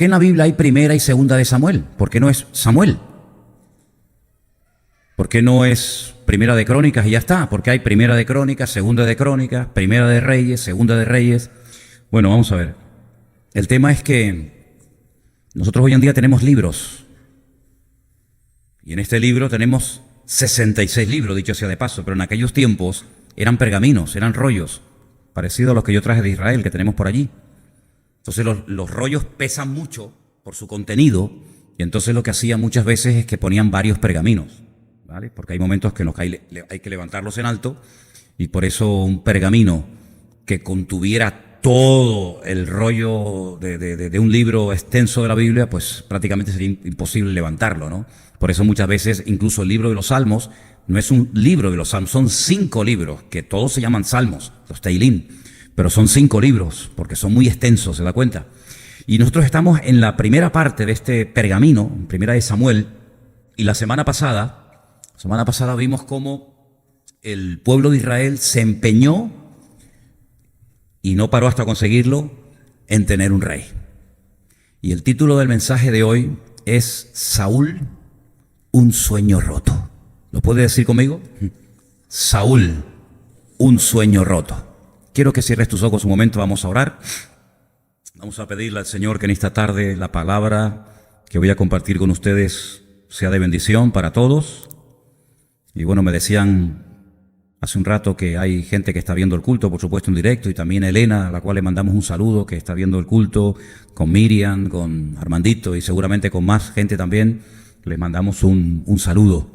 qué en la Biblia hay primera y segunda de Samuel? ¿Por qué no es Samuel? ¿Por qué no es primera de Crónicas y ya está? ¿Por qué hay primera de Crónicas, segunda de Crónicas, primera de Reyes, segunda de Reyes? Bueno, vamos a ver. El tema es que nosotros hoy en día tenemos libros. Y en este libro tenemos 66 libros, dicho sea de paso, pero en aquellos tiempos eran pergaminos, eran rollos, parecidos a los que yo traje de Israel, que tenemos por allí. Entonces los rollos pesan mucho por su contenido, y entonces lo que hacían muchas veces es que ponían varios pergaminos, ¿vale? Porque hay momentos que hay que levantarlos en alto, y por eso un pergamino que contuviera todo el rollo de un libro extenso de la Biblia, pues prácticamente sería imposible levantarlo, ¿no? Por eso muchas veces incluso el libro de los Salmos no es un libro de los Salmos, son 5 libros, que todos se llaman Salmos, los Teilim, pero son 5 libros, porque son muy extensos, ¿se da cuenta? Y nosotros estamos en la primera parte de este pergamino, en primera de Samuel, y la semana pasada vimos cómo el pueblo de Israel se empeñó, y no paró hasta conseguirlo, en tener un rey. Y el título del mensaje de hoy es Saúl, un sueño roto. ¿Lo puede decir conmigo? Saúl, un sueño roto. Quiero que cierres tus ojos un momento, vamos a orar. Vamos a pedirle al Señor que en esta tarde la palabra que voy a compartir con ustedes sea de bendición para todos. Y bueno, me decían hace un rato que hay gente que está viendo el culto, por supuesto en directo, y también Elena, a la cual le mandamos un saludo, que está viendo el culto, con Miriam, con Armandito y seguramente con más gente también. Les mandamos un saludo.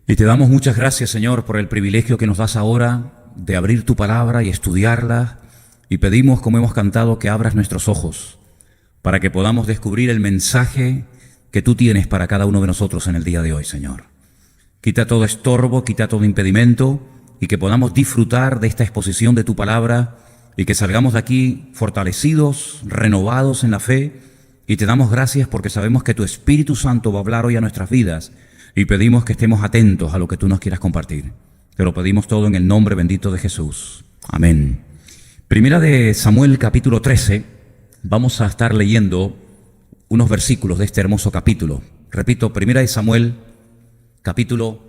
Y te damos muchas gracias, Señor, por el privilegio que nos das ahora de abrir tu palabra y estudiarla. Y pedimos, como hemos cantado, que abras nuestros ojos para que podamos descubrir el mensaje que tú tienes para cada uno de nosotros en el día de hoy, Señor. Quita todo estorbo, quita todo impedimento, y que podamos disfrutar de esta exposición de tu palabra y que salgamos de aquí fortalecidos, renovados en la fe. Y te damos gracias porque sabemos que tu Espíritu Santo va a hablar hoy a nuestras vidas, y pedimos que estemos atentos a lo que tú nos quieras compartir. Te lo pedimos todo en el nombre bendito de Jesús. Amén. Primera de Samuel, capítulo 13. Vamos a estar leyendo unos versículos de este hermoso capítulo. Repito, Primera de Samuel, capítulo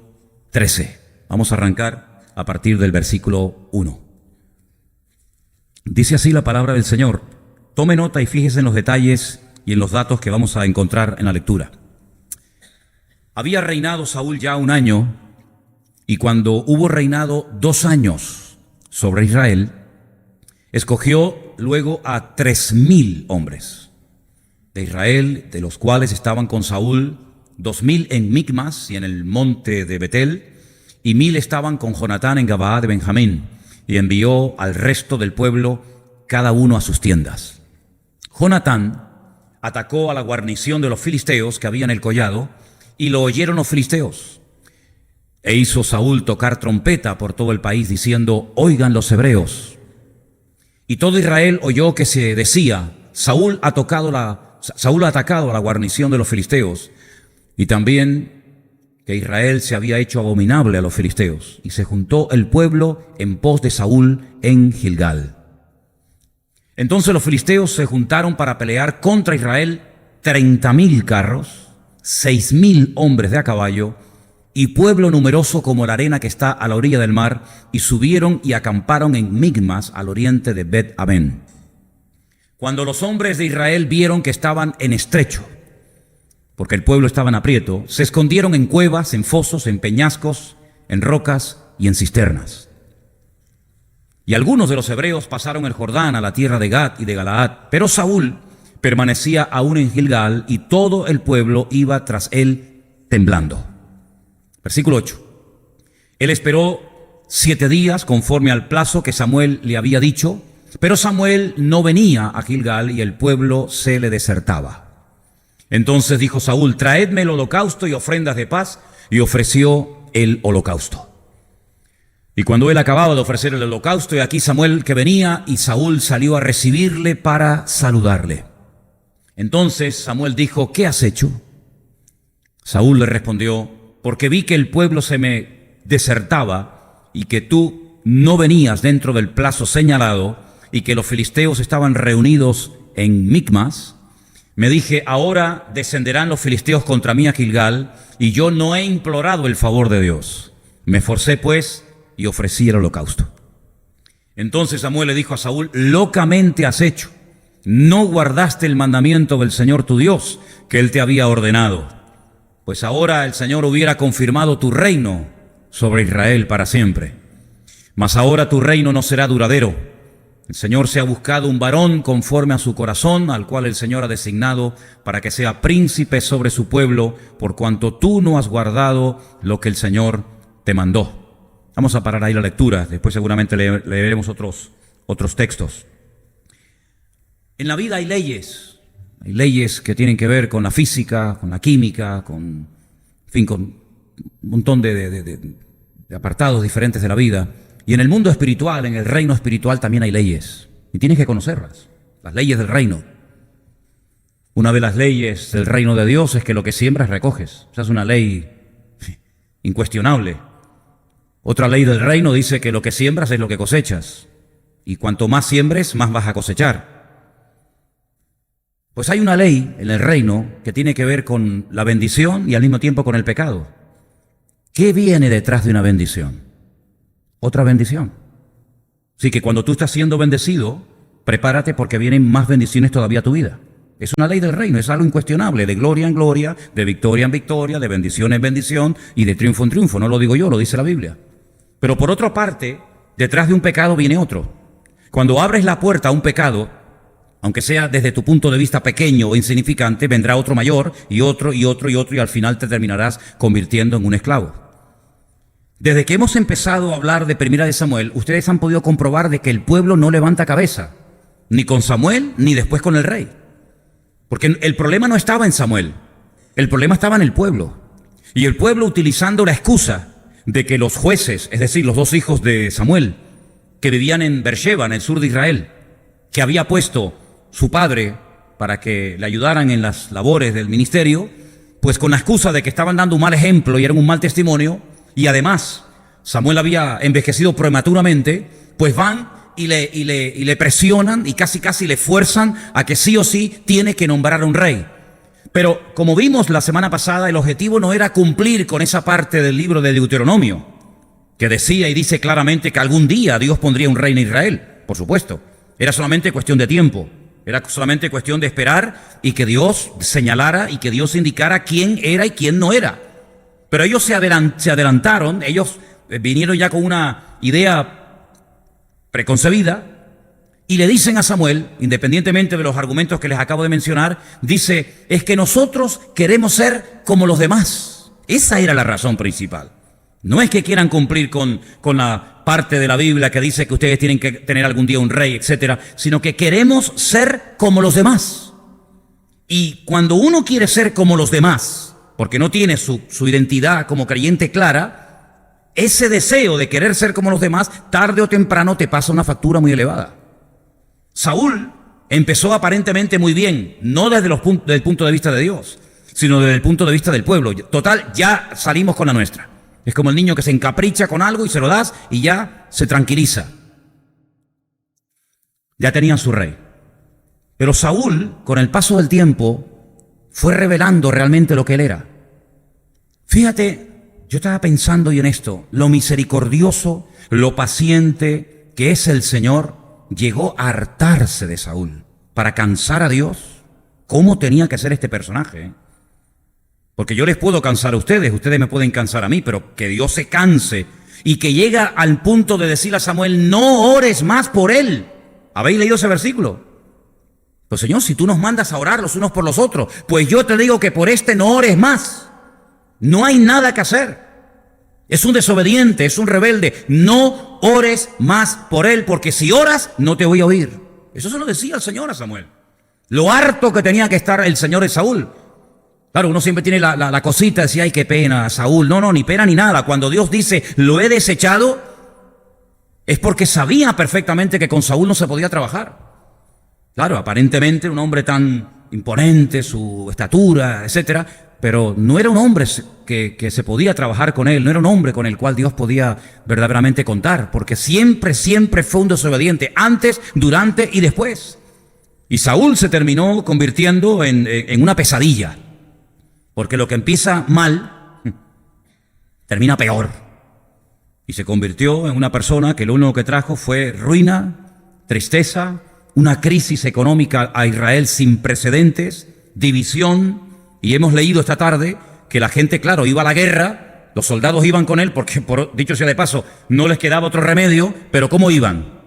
13. Vamos a arrancar a partir del versículo 1. Dice así la palabra del Señor. Tome nota y fíjese en los detalles y en los datos que vamos a encontrar en la lectura. Había reinado Saúl ya 1 año, y cuando hubo reinado 2 años sobre Israel, escogió luego a 3,000 hombres de Israel, de los cuales estaban con Saúl 2,000 en Micmas y en el monte de Betel, y 1,000 estaban con Jonatán en Gabaa de Benjamín, y envió al resto del pueblo, cada uno a sus tiendas. Jonatán atacó a la guarnición de los filisteos que había en el collado, y lo oyeron los filisteos. E hizo Saúl tocar trompeta por todo el país, diciendo: oigan los hebreos. Y todo Israel oyó que se decía: Saúl ha atacado a la guarnición de los filisteos, y también que Israel se había hecho abominable a los filisteos. Y se juntó el pueblo en pos de Saúl en Gilgal. Entonces los filisteos se juntaron para pelear contra Israel 30,000 carros, 6,000 hombres de a caballo, y pueblo numeroso como la arena que está a la orilla del mar, y subieron y acamparon en Micmas, al oriente de Bet-Aven. Cuando los hombres de Israel vieron que estaban en estrecho, porque el pueblo estaba en aprieto, se escondieron en cuevas, en fosos, en peñascos, en rocas y en cisternas. Y algunos de los hebreos pasaron el Jordán a la tierra de Gad y de Galaad, pero Saúl permanecía aún en Gilgal, y todo el pueblo iba tras él temblando. Versículo 8. Él esperó 7 días conforme al plazo que Samuel le había dicho, pero Samuel no venía a Gilgal y el pueblo se le desertaba. Entonces dijo Saúl: traedme el holocausto y ofrendas de paz, y ofreció el holocausto. Y cuando él acababa de ofrecer el holocausto, y aquí Samuel que venía, y Saúl salió a recibirle para saludarle. Entonces Samuel dijo: ¿qué has hecho? Saúl le respondió: porque vi que el pueblo se me desertaba, y que tú no venías dentro del plazo señalado, y que los filisteos estaban reunidos en Micmas. Me dije, ahora descenderán los filisteos contra mí a Gilgal, y yo no he implorado el favor de Dios. Me esforcé pues y ofrecí el holocausto. Entonces Samuel le dijo a Saúl, locamente has hecho. No guardaste el mandamiento del Señor tu Dios, que Él te había ordenado. Pues ahora el Señor hubiera confirmado tu reino sobre Israel para siempre. Mas ahora tu reino no será duradero. El Señor se ha buscado un varón conforme a su corazón, al cual el Señor ha designado para que sea príncipe sobre su pueblo, por cuanto tú no has guardado lo que el Señor te mandó. Vamos a parar ahí la lectura, después seguramente leeremos otros textos. En la vida hay leyes que tienen que ver con la física, con la química, con un montón de apartados diferentes de la vida. Y en el mundo espiritual, en el reino espiritual también hay leyes. Y tienes que conocerlas, las leyes del reino. Una de las leyes del reino de Dios es que lo que siembras recoges. Esa es una ley incuestionable. Otra ley del reino dice que lo que siembras es lo que cosechas. Y cuanto más siembres, más vas a cosechar. Pues hay una ley en el reino que tiene que ver con la bendición y al mismo tiempo con el pecado. ¿Qué viene detrás de una bendición? Otra bendición. Así que cuando tú estás siendo bendecido, prepárate porque vienen más bendiciones todavía a tu vida. Es una ley del reino, es algo incuestionable, de gloria en gloria, de victoria en victoria, de bendición en bendición y de triunfo en triunfo. No lo digo yo, lo dice la Biblia. Pero por otra parte, detrás de un pecado viene otro. Cuando abres la puerta a un pecado, aunque sea desde tu punto de vista pequeño o insignificante, vendrá otro mayor y otro y otro y otro y al final te terminarás convirtiendo en un esclavo. Desde que hemos empezado a hablar de Primera de Samuel, ustedes han podido comprobar de que el pueblo no levanta cabeza, ni con Samuel, ni después con el rey. Porque el problema no estaba en Samuel, el problema estaba en el pueblo. Y el pueblo utilizando la excusa de que los jueces, es decir, los dos hijos de Samuel, que vivían en Beersheba, en el sur de Israel, que había puesto su padre para que le ayudaran en las labores del ministerio, pues con la excusa de que estaban dando un mal ejemplo y eran un mal testimonio, y además Samuel había envejecido prematuramente, pues van y le presionan y casi le fuerzan a que sí o sí tiene que nombrar a un rey. Pero como vimos la semana pasada, el objetivo no era cumplir con esa parte del libro de Deuteronomio, que decía y dice claramente que algún día Dios pondría un rey en Israel. Por supuesto, era solamente cuestión de tiempo, era solamente cuestión de esperar y que Dios señalara y que Dios indicara quién era y quién no era. Pero ellos se adelantaron, ellos vinieron ya con una idea preconcebida y le dicen a Samuel, independientemente de los argumentos que les acabo de mencionar, dice, es que nosotros queremos ser como los demás. Esa era la razón principal. No es que quieran cumplir con la parte de la Biblia que dice que ustedes tienen que tener algún día un rey, etcétera, sino que queremos ser como los demás. Y cuando uno quiere ser como los demás, porque no tiene su identidad como creyente clara, ese deseo de querer ser como los demás, tarde o temprano te pasa una factura muy elevada. Saúl empezó aparentemente muy bien, no desde el punto de vista de Dios, sino desde el punto de vista del pueblo. Total, ya salimos con la nuestra. Es como el niño que se encapricha con algo y se lo das y ya se tranquiliza. Ya tenían su rey. Pero Saúl, con el paso del tiempo, fue revelando realmente lo que él era. Fíjate, yo estaba pensando y en esto, lo misericordioso, lo paciente que es el Señor, llegó a hartarse de Saúl para cansar a Dios. ¿Cómo tenía que ser este personaje? Porque yo les puedo cansar a ustedes me pueden cansar a mí, pero que Dios se canse y que llega al punto de decir a Samuel, no ores más por él. ¿Habéis leído ese versículo? Pues Señor, si tú nos mandas a orar los unos por los otros, pues yo te digo que por este no ores más. No hay nada que hacer. Es un desobediente, es un rebelde. No ores más por él, porque si oras, no te voy a oír. Eso se lo decía el Señor a Samuel. Lo harto que tenía que estar el Señor de Saúl. Claro, uno siempre tiene la cosita de decir, ay, qué pena, Saúl. No, ni pena ni nada. Cuando Dios dice, lo he desechado, es porque sabía perfectamente que con Saúl no se podía trabajar. Claro, aparentemente un hombre tan imponente, su estatura, etcétera, pero no era un hombre que se podía trabajar con él, no era un hombre con el cual Dios podía verdaderamente contar, porque siempre fue un desobediente, antes, durante y después. Y Saúl se terminó convirtiendo en una pesadilla, porque lo que empieza mal, termina peor. Y se convirtió en una persona que lo único que trajo fue ruina, tristeza, una crisis económica a Israel sin precedentes, división. Y hemos leído esta tarde que la gente, claro, iba a la guerra, los soldados iban con él, porque dicho sea de paso, no les quedaba otro remedio, pero ¿cómo iban?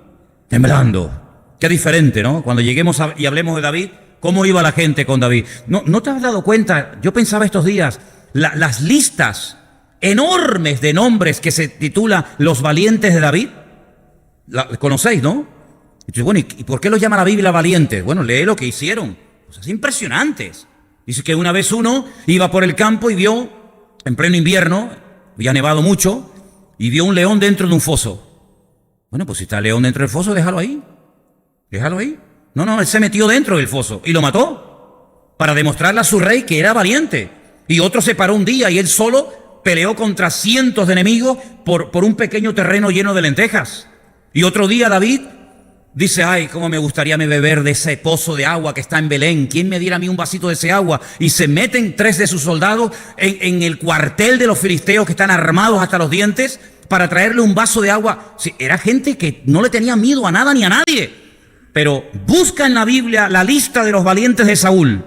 Temblando. Qué diferente, ¿no? Cuando lleguemos y hablemos de David, ¿cómo iba la gente con David? ¿No te has dado cuenta? Yo pensaba estos días, las listas enormes de nombres que se titula Los Valientes de David, conocéis, ¿no? Y bueno, ¿y por qué los llama la Biblia valientes? Bueno, lee lo que hicieron, cosas impresionantes. Dice que una vez uno iba por el campo y vio, en pleno invierno, había nevado mucho, y vio un león dentro de un foso. Bueno, pues si está el león dentro del foso, déjalo ahí. Déjalo ahí. No, él se metió dentro del foso y lo mató para demostrarle a su rey que era valiente. Y otro se paró un día y él solo peleó contra cientos de enemigos por un pequeño terreno lleno de lentejas. Y otro día David dice, ay, cómo me gustaría beber de ese pozo de agua que está en Belén. ¿Quién me diera a mí un vasito de ese agua? Y se meten 3 de sus soldados en el cuartel de los filisteos que están armados hasta los dientes para traerle un vaso de agua. Sí, era gente que no le tenía miedo a nada ni a nadie. Pero busca en la Biblia la lista de los valientes de Saúl.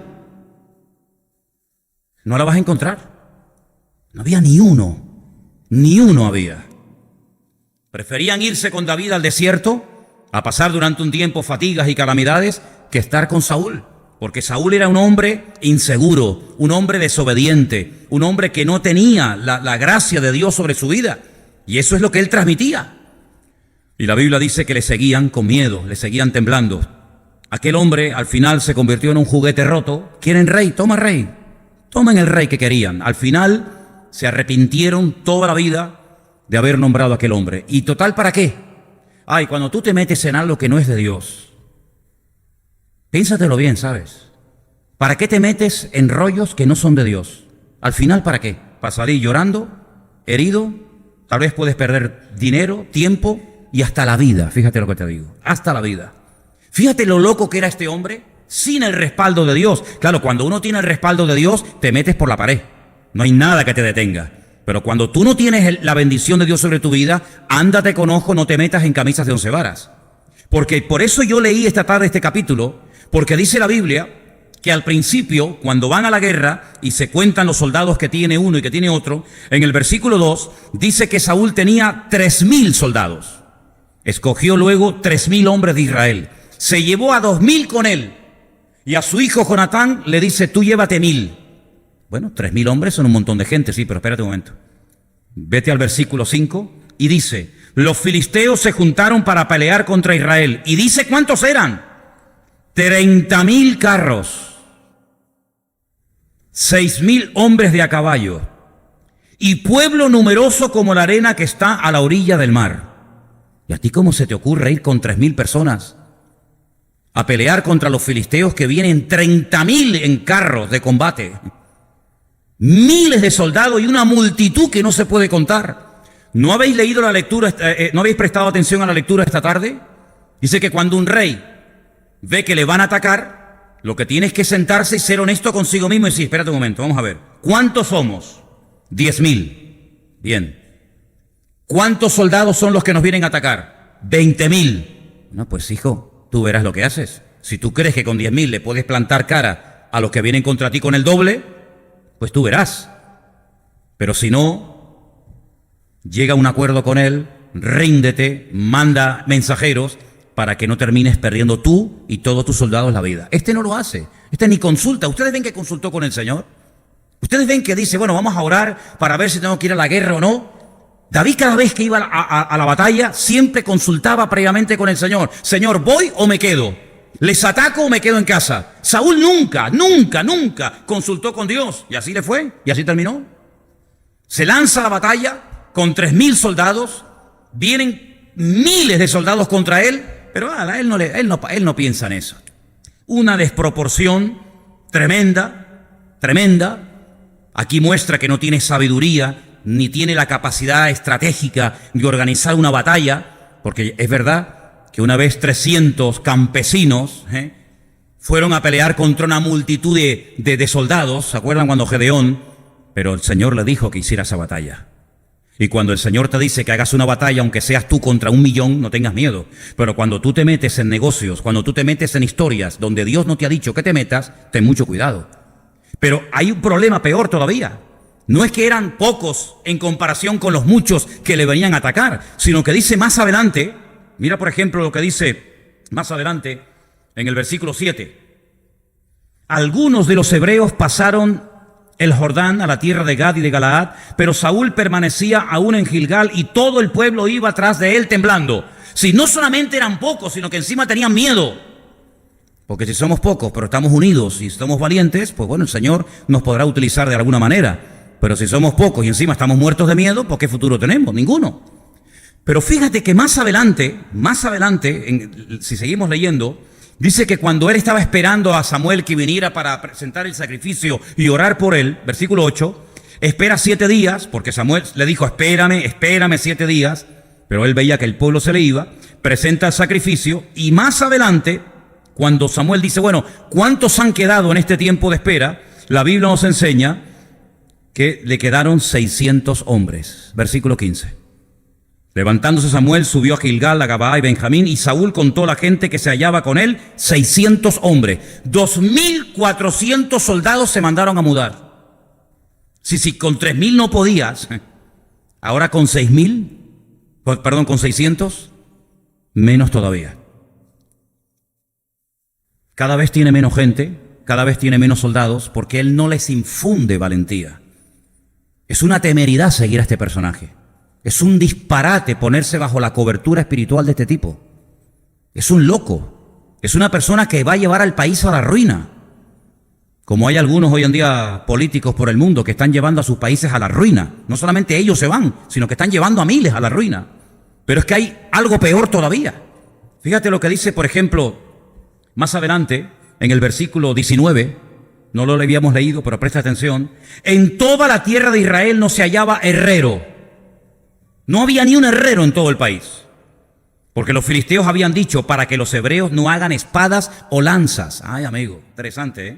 No la vas a encontrar. No había ni uno había. Preferían irse con David al desierto, a pasar durante un tiempo fatigas y calamidades, que estar con Saúl. Porque Saúl era un hombre inseguro, un hombre desobediente, un hombre que no tenía la gracia de Dios sobre su vida. Y eso es lo que él transmitía. Y la Biblia dice que le seguían con miedo, le seguían temblando. Aquel hombre al final se convirtió en un juguete roto. ¿Quieren rey? Toma rey. Tomen el rey que querían. Al final se arrepintieron toda la vida de haber nombrado a aquel hombre. ¿Y total para qué? Ay, cuando tú te metes en algo que no es de Dios, piénsatelo bien, ¿sabes? ¿Para qué te metes en rollos que no son de Dios? Al final, ¿para qué? ¿Para salir llorando, herido? Tal vez puedes perder dinero, tiempo y hasta la vida. Fíjate lo que te digo, hasta la vida. Fíjate lo loco que era este hombre sin el respaldo de Dios. Claro, cuando uno tiene el respaldo de Dios, te metes por la pared. No hay nada que te detenga. Pero cuando tú no tienes la bendición de Dios sobre tu vida, ándate con ojo, no te metas en camisas de 11 varas. Porque por eso yo leí esta tarde este capítulo, porque dice la Biblia que al principio, cuando van a la guerra y se cuentan los soldados que tiene uno y que tiene otro, en el versículo 2 dice que Saúl tenía 3,000 soldados. Escogió luego 3,000 hombres de Israel. Se llevó a 2,000 con él. Y a su hijo Jonatán le dice, tú llévate 1,000. Bueno, 3,000 hombres son un montón de gente, sí, pero espérate un momento. Vete al versículo 5 y dice, los filisteos se juntaron para pelear contra Israel. Y dice cuántos eran. 30,000 carros, 6,000 hombres de a caballo y pueblo numeroso como la arena que está a la orilla del mar. ¿Y a ti cómo se te ocurre ir con 3,000 personas a pelear contra los filisteos que vienen 30,000 en carros de combate? Miles de soldados y una multitud que no se puede contar. ¿No habéis leído la lectura, no habéis prestado atención a la lectura esta tarde? Dice que cuando un rey ve que le van a atacar, lo que tiene es que sentarse y ser honesto consigo mismo y decir, espérate un momento, vamos a ver, ¿cuántos somos? 10,000. Bien. ¿Cuántos soldados son los que nos vienen a atacar? 20,000. No, pues hijo, tú verás lo que haces. Si tú crees que con 10,000 le puedes plantar cara a los que vienen contra ti con el doble, pues tú verás. Pero si no, llega a un acuerdo con él, ríndete, manda mensajeros para que no termines perdiendo tú y todos tus soldados la vida. Este no lo hace, este ni consulta. ¿Ustedes ven que consultó con el Señor? ¿Ustedes ven que dice, bueno, vamos a orar para ver si tengo que ir a la guerra o no? David cada vez que iba a la batalla siempre consultaba previamente con el Señor. Señor, ¿voy o me quedo? ¿Les ataco o me quedo en casa? Saúl nunca consultó con Dios. Y así le fue, y así terminó. Se lanza a la batalla con 3,000 soldados. Vienen miles de soldados contra él. Pero él no piensa en eso. Una desproporción tremenda. Aquí muestra que no tiene sabiduría, ni tiene la capacidad estratégica de organizar una batalla, porque es verdad que una vez 300 campesinos fueron a pelear contra una multitud de soldados, ¿se acuerdan cuando Gedeón? Pero el Señor le dijo que hiciera esa batalla. Y cuando el Señor te dice que hagas una batalla, aunque seas tú contra 1.000.000, no tengas miedo. Pero cuando tú te metes en negocios, cuando tú te metes en historias donde Dios no te ha dicho que te metas, ten mucho cuidado. Pero hay un problema peor todavía. No es que eran pocos en comparación con los muchos que le venían a atacar, sino que dice más adelante, mira por ejemplo lo que dice más adelante en el versículo 7. Algunos de los hebreos pasaron el Jordán a la tierra de Gad y de Galaad, pero Saúl permanecía aún en Gilgal y todo el pueblo iba atrás de él temblando. Si no solamente eran pocos, sino que encima tenían miedo. Porque si somos pocos, pero estamos unidos y somos valientes, pues bueno, el Señor nos podrá utilizar de alguna manera. Pero si somos pocos y encima estamos muertos de miedo, pues ¿qué futuro tenemos? Ninguno. Pero fíjate que más adelante, si seguimos leyendo, dice que cuando él estaba esperando a Samuel que viniera para presentar el sacrificio y orar por él, versículo 8, espera 7 días, porque Samuel le dijo, espérame 7 días, pero él veía que el pueblo se le iba, presenta el sacrificio, y más adelante, cuando Samuel dice, bueno, ¿cuántos han quedado en este tiempo de espera? La Biblia nos enseña que le quedaron 600 hombres, versículo 15. Levantándose Samuel, subió a Gilgal, a Gabaa y Benjamín, y Saúl contó a la gente que se hallaba con él, 600 hombres. 2.400 soldados se mandaron a mudar. Si con 3.000 no podías, ahora con 600, menos todavía. Cada vez tiene menos gente, cada vez tiene menos soldados, porque él no les infunde valentía. Es una temeridad seguir a este personaje. Es un disparate ponerse bajo la cobertura espiritual de este tipo. Es un loco. Es una persona que va a llevar al país a la ruina. Como hay algunos hoy en día políticos por el mundo que están llevando a sus países a la ruina. No solamente ellos se van, sino que están llevando a miles a la ruina. Pero es que hay algo peor todavía. Fíjate lo que dice, por ejemplo, más adelante, en el versículo 19, no lo habíamos leído, pero presta atención. En toda la tierra de Israel no se hallaba herrero. No había ni un herrero en todo el país, porque los filisteos habían dicho para que los hebreos no hagan espadas o lanzas. Ay, amigo, interesante, ¿eh?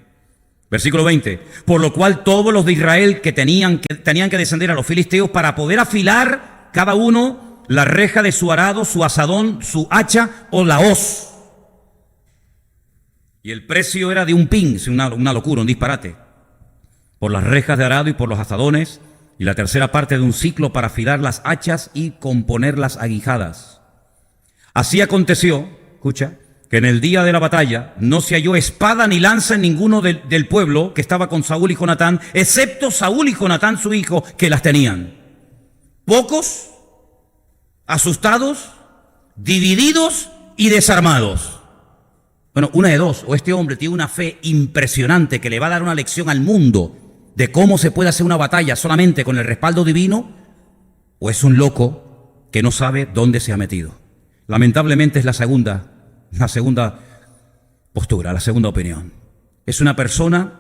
Versículo 20. Por lo cual todos los de Israel que tenían que descender a los filisteos para poder afilar cada uno la reja de su arado, su asadón, su hacha o la hoz. Y el precio era de un pin, una locura, un disparate. Por las rejas de arado y por los asadones, y la tercera parte de un ciclo para afilar las hachas y componer las aguijadas. Así aconteció, escucha, que en el día de la batalla no se halló espada ni lanza en ninguno del pueblo que estaba con Saúl y Jonatán, excepto Saúl y Jonatán su hijo, que las tenían. Pocos, asustados, divididos y desarmados. Bueno, una de dos, o este hombre tiene una fe impresionante que le va a dar una lección al mundo de cómo se puede hacer una batalla solamente con el respaldo divino, o es un loco que no sabe dónde se ha metido. Lamentablemente es la segunda postura, la segunda opinión. Es una persona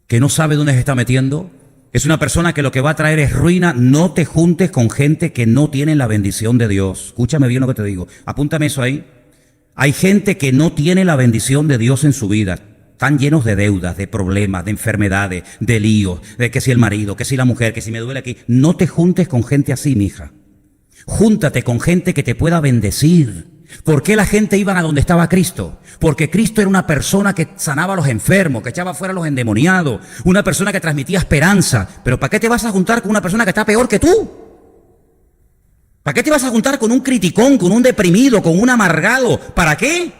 que no sabe dónde se está metiendo, es una persona que lo que va a traer es ruina. No te juntes con gente que no tiene la bendición de Dios. Escúchame bien lo que te digo, apúntame eso ahí. Hay gente que no tiene la bendición de Dios en su vida. Están llenos de deudas, de problemas, de enfermedades, de líos, de que si el marido, que si la mujer, que si me duele aquí. No te juntes con gente así, mija. Júntate con gente que te pueda bendecir. ¿Por qué la gente iba a donde estaba Cristo? Porque Cristo era una persona que sanaba a los enfermos, que echaba fuera a los endemoniados, una persona que transmitía esperanza. Pero ¿para qué te vas a juntar con una persona que está peor que tú? ¿Para qué te vas a juntar con un criticón, con un deprimido, con un amargado? ¿Para qué?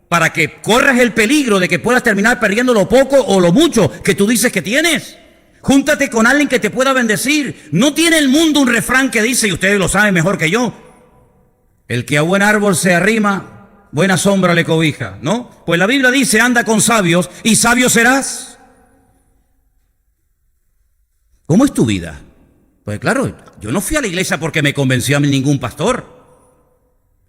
Para que corras el peligro de que puedas terminar perdiendo lo poco o lo mucho que tú dices que tienes. Júntate con alguien que te pueda bendecir. No tiene el mundo un refrán que dice, y ustedes lo saben mejor que yo, el que a buen árbol se arrima, buena sombra le cobija, ¿no? Pues la Biblia dice, anda con sabios y sabio serás. ¿Cómo es tu vida? Pues claro, yo no fui a la iglesia porque me convenció a mí ningún pastor.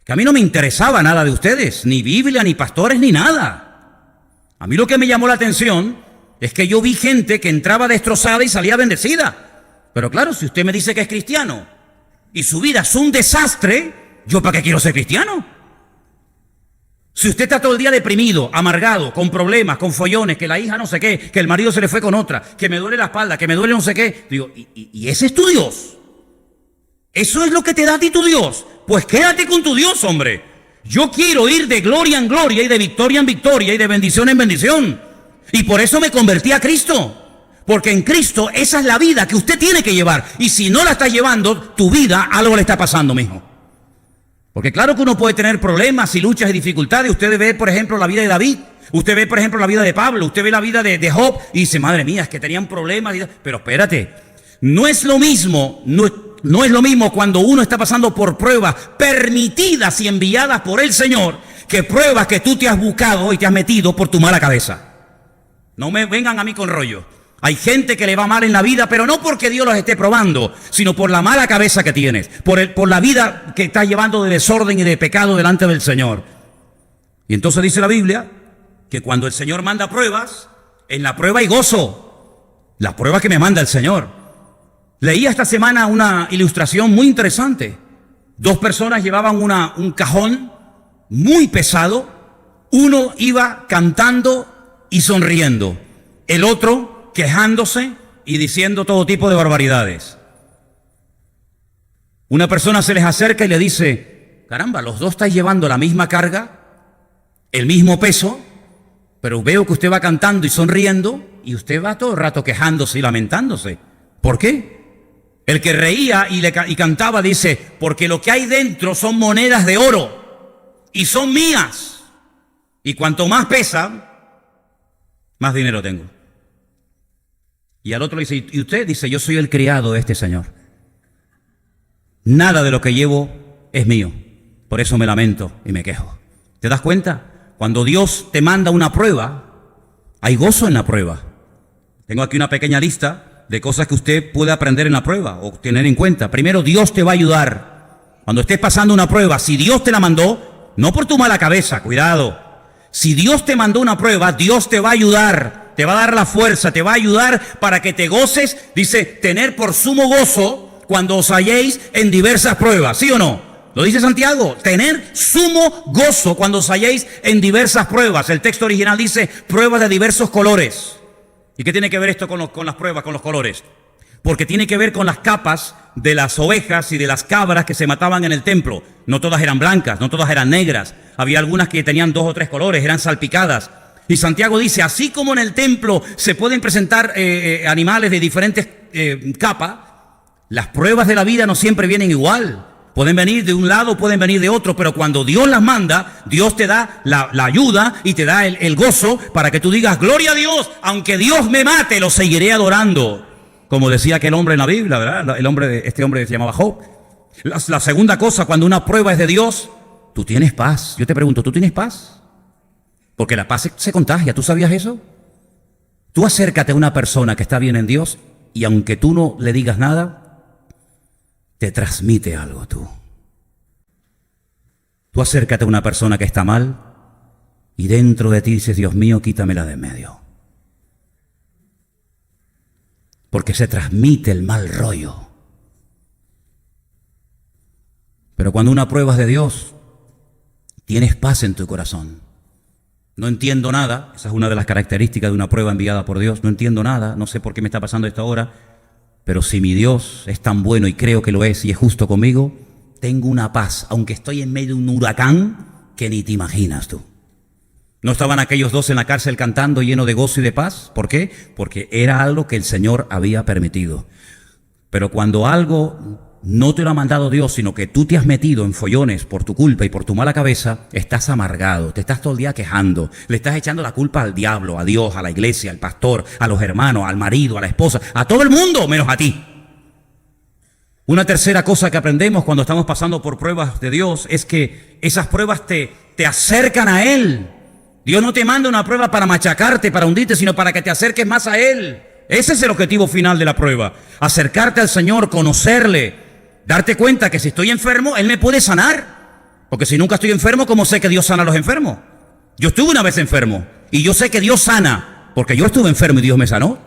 Que a mí no me interesaba nada de ustedes, ni Biblia, ni pastores, ni nada. A mí lo que me llamó la atención es que yo vi gente que entraba destrozada y salía bendecida. Pero claro, si usted me dice que es cristiano y su vida es un desastre, ¿yo para qué quiero ser cristiano? Si usted está todo el día deprimido, amargado, con problemas, con follones, que la hija no sé qué, que el marido se le fue con otra, que me duele la espalda, que me duele no sé qué, digo, ¿y ese es tu Dios? ¿Eso es lo que te da a ti tu Dios? Pues quédate con tu Dios, hombre. Yo quiero ir de gloria en gloria y de victoria en victoria y de bendición en bendición. Y por eso me convertí a Cristo. Porque en Cristo esa es la vida que usted tiene que llevar. Y si no la está llevando, tu vida, algo le está pasando, mijo. Porque claro que uno puede tener problemas y luchas y dificultades. Usted ve, por ejemplo, la vida de David. Usted ve, por ejemplo, la vida de Pablo. Usted ve la vida de Job y dice, madre mía, es que tenían problemas. Pero espérate, no es lo mismo, no es lo mismo cuando uno está pasando por pruebas permitidas y enviadas por el Señor que pruebas que tú te has buscado y te has metido por tu mala cabeza. No me vengan a mí con rollo. Hay gente que le va mal en la vida, pero no porque Dios los esté probando, sino por la mala cabeza que tienes, por la vida que estás llevando de desorden y de pecado delante del Señor. Y entonces dice la Biblia que cuando el Señor manda pruebas, en la prueba hay gozo. La prueba que me manda el Señor. Leí esta semana una ilustración muy interesante. Dos personas llevaban un cajón muy pesado. Uno iba cantando y sonriendo. El otro quejándose y diciendo todo tipo de barbaridades. Una persona se les acerca y le dice, caramba, los dos estáis llevando la misma carga, el mismo peso, pero veo que usted va cantando y sonriendo y usted va todo el rato quejándose y lamentándose. ¿Por qué? El que reía y cantaba dice, porque lo que hay dentro son monedas de oro y son mías. Y cuanto más pesa, más dinero tengo. Y al otro le dice, ¿y usted? Dice, yo soy el criado de este señor. Nada de lo que llevo es mío. Por eso me lamento y me quejo. ¿Te das cuenta? Cuando Dios te manda una prueba, hay gozo en la prueba. Tengo aquí una pequeña lista de cosas que usted puede aprender en la prueba o tener en cuenta. Primero, Dios te va a ayudar. Cuando estés pasando una prueba, si Dios te la mandó, no por tu mala cabeza, cuidado. Si Dios te mandó una prueba, Dios te va a ayudar. Te va a dar la fuerza, te va a ayudar para que te goces, dice, tener por sumo gozo cuando os halléis en diversas pruebas, ¿sí o no? Lo dice Santiago, tener sumo gozo cuando os halléis en diversas pruebas. El texto original dice pruebas de diversos colores. ¿Y qué tiene que ver esto con las pruebas, con los colores? Porque tiene que ver con las capas de las ovejas y de las cabras que se mataban en el templo. No todas eran blancas, no todas eran negras. Había algunas que tenían 2 o 3 colores, eran salpicadas. Y Santiago dice, así como en el templo se pueden presentar animales de diferentes capas, las pruebas de la vida no siempre vienen igual. Pueden venir de un lado, pueden venir de otro, pero cuando Dios las manda, Dios te da la ayuda y te da el gozo para que tú digas, gloria a Dios, aunque Dios me mate, lo seguiré adorando. Como decía aquel hombre en la Biblia, ¿verdad? Este hombre se llamaba Job. La segunda cosa, cuando una prueba es de Dios, tú tienes paz. Yo te pregunto, ¿tú tienes paz? Porque la paz se contagia, ¿tú sabías eso? Tú acércate a una persona que está bien en Dios y aunque tú no le digas nada, te transmite algo tú. Tú acércate a una persona que está mal y dentro de ti dices, Dios mío, quítamela de en medio. Porque se transmite el mal rollo. Pero cuando una prueba es de Dios, tienes paz en tu corazón. No entiendo nada, esa es una de las características de una prueba enviada por Dios. No entiendo nada, no sé por qué me está pasando esto ahora, pero si mi Dios es tan bueno y creo que lo es y es justo conmigo, tengo una paz, aunque estoy en medio de un huracán que ni te imaginas tú. ¿No estaban aquellos dos en la cárcel cantando lleno de gozo y de paz? ¿Por qué? Porque era algo que el Señor había permitido. Pero cuando algo no te lo ha mandado Dios, sino que tú te has metido en follones por tu culpa y por tu mala cabeza, estás amargado, te estás todo el día quejando, le estás echando la culpa al diablo, a Dios, a la iglesia, al pastor, a los hermanos, al marido, a la esposa, a todo el mundo menos a ti. Una tercera cosa que aprendemos cuando estamos pasando por pruebas de Dios es que esas pruebas te acercan a Él. Dios no te manda una prueba para machacarte, para hundirte, sino para que te acerques más a Él. Ese es el objetivo final de la prueba. Acercarte al Señor, conocerle. Darte cuenta que si estoy enfermo, Él me puede sanar. Porque si nunca estoy enfermo, ¿cómo sé que Dios sana a los enfermos? Yo estuve una vez enfermo y yo sé que Dios sana, porque yo estuve enfermo y Dios me sanó.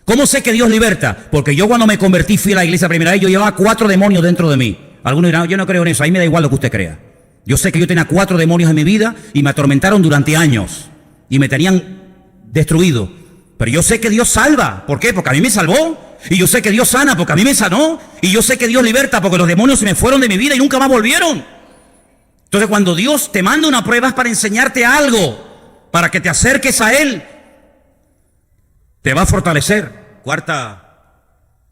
¿Cómo sé que Dios liberta? Porque yo cuando me convertí fui a la iglesia primera vez, yo llevaba 4 demonios dentro de mí. Algunos dirán, yo no creo en eso, ahí me da igual lo que usted crea. Yo sé que yo tenía 4 demonios en mi vida y me atormentaron durante años y me tenían destruido. Pero yo sé que Dios salva. ¿Por qué? Porque a mí me salvó. Y yo sé que Dios sana porque a mí me sanó. Y yo sé que Dios liberta porque los demonios se me fueron de mi vida y nunca más volvieron. Entonces cuando Dios te manda una prueba es para enseñarte algo, para que te acerques a Él. Te va a fortalecer. Cuarta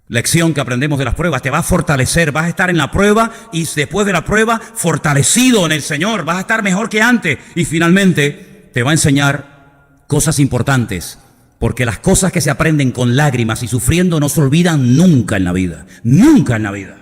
lección que aprendemos de las pruebas, te va a fortalecer, vas a estar en la prueba y después de la prueba fortalecido en el Señor, vas a estar mejor que antes y finalmente te va a enseñar cosas importantes, porque las cosas que se aprenden con lágrimas y sufriendo no se olvidan nunca en la vida, nunca en la vida.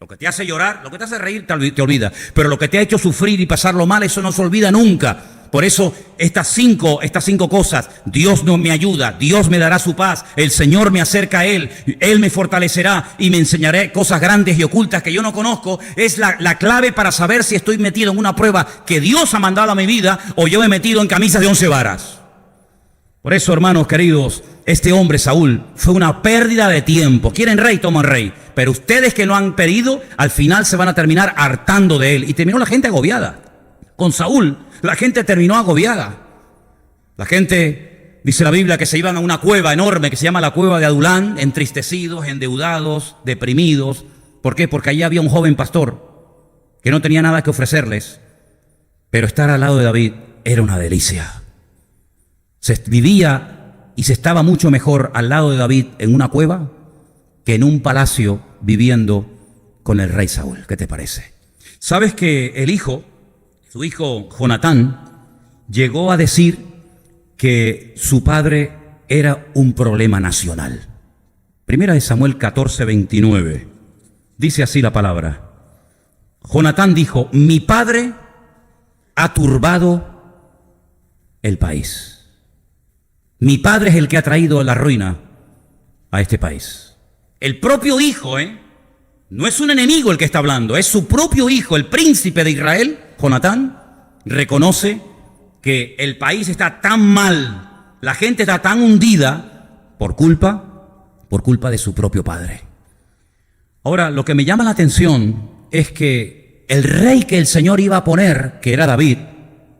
Lo que te hace llorar, lo que te hace reír te olvida, pero lo que te ha hecho sufrir y pasarlo mal, eso no se olvida nunca. Por eso estas cinco cosas, Dios no me ayuda, Dios me dará su paz, el Señor me acerca a Él, Él me fortalecerá y me enseñará cosas grandes y ocultas que yo no conozco, es la clave para saber si estoy metido en una prueba que Dios ha mandado a mi vida o yo me he metido en camisas de 11 varas. Por eso, hermanos queridos, este hombre Saúl fue una pérdida de tiempo. Quieren rey, toman rey. Pero ustedes que lo han pedido, al final se van a terminar hartando de él. Y terminó la gente agobiada. Con Saúl, la gente terminó agobiada. La gente, dice la Biblia, que se iban a una cueva enorme que se llama la cueva de Adulán, entristecidos, endeudados, deprimidos. ¿Por qué? Porque allí había un joven pastor que no tenía nada que ofrecerles. Pero estar al lado de David era una delicia. Se vivía y se estaba mucho mejor al lado de David en una cueva que en un palacio viviendo con el rey Saúl. ¿Qué te parece? ¿Sabes que su hijo Jonatán, llegó a decir que su padre era un problema nacional? Primera de Samuel 14:29. Dice así la palabra. Jonatán dijo: mi padre ha turbado el país. Mi padre es el que ha traído la ruina a este país. El propio hijo, no es un enemigo el que está hablando, es su propio hijo, el príncipe de Israel, Jonatán, reconoce que el país está tan mal, la gente está tan hundida por culpa de su propio padre. Ahora, lo que me llama la atención es que el rey que el Señor iba a poner, que era David,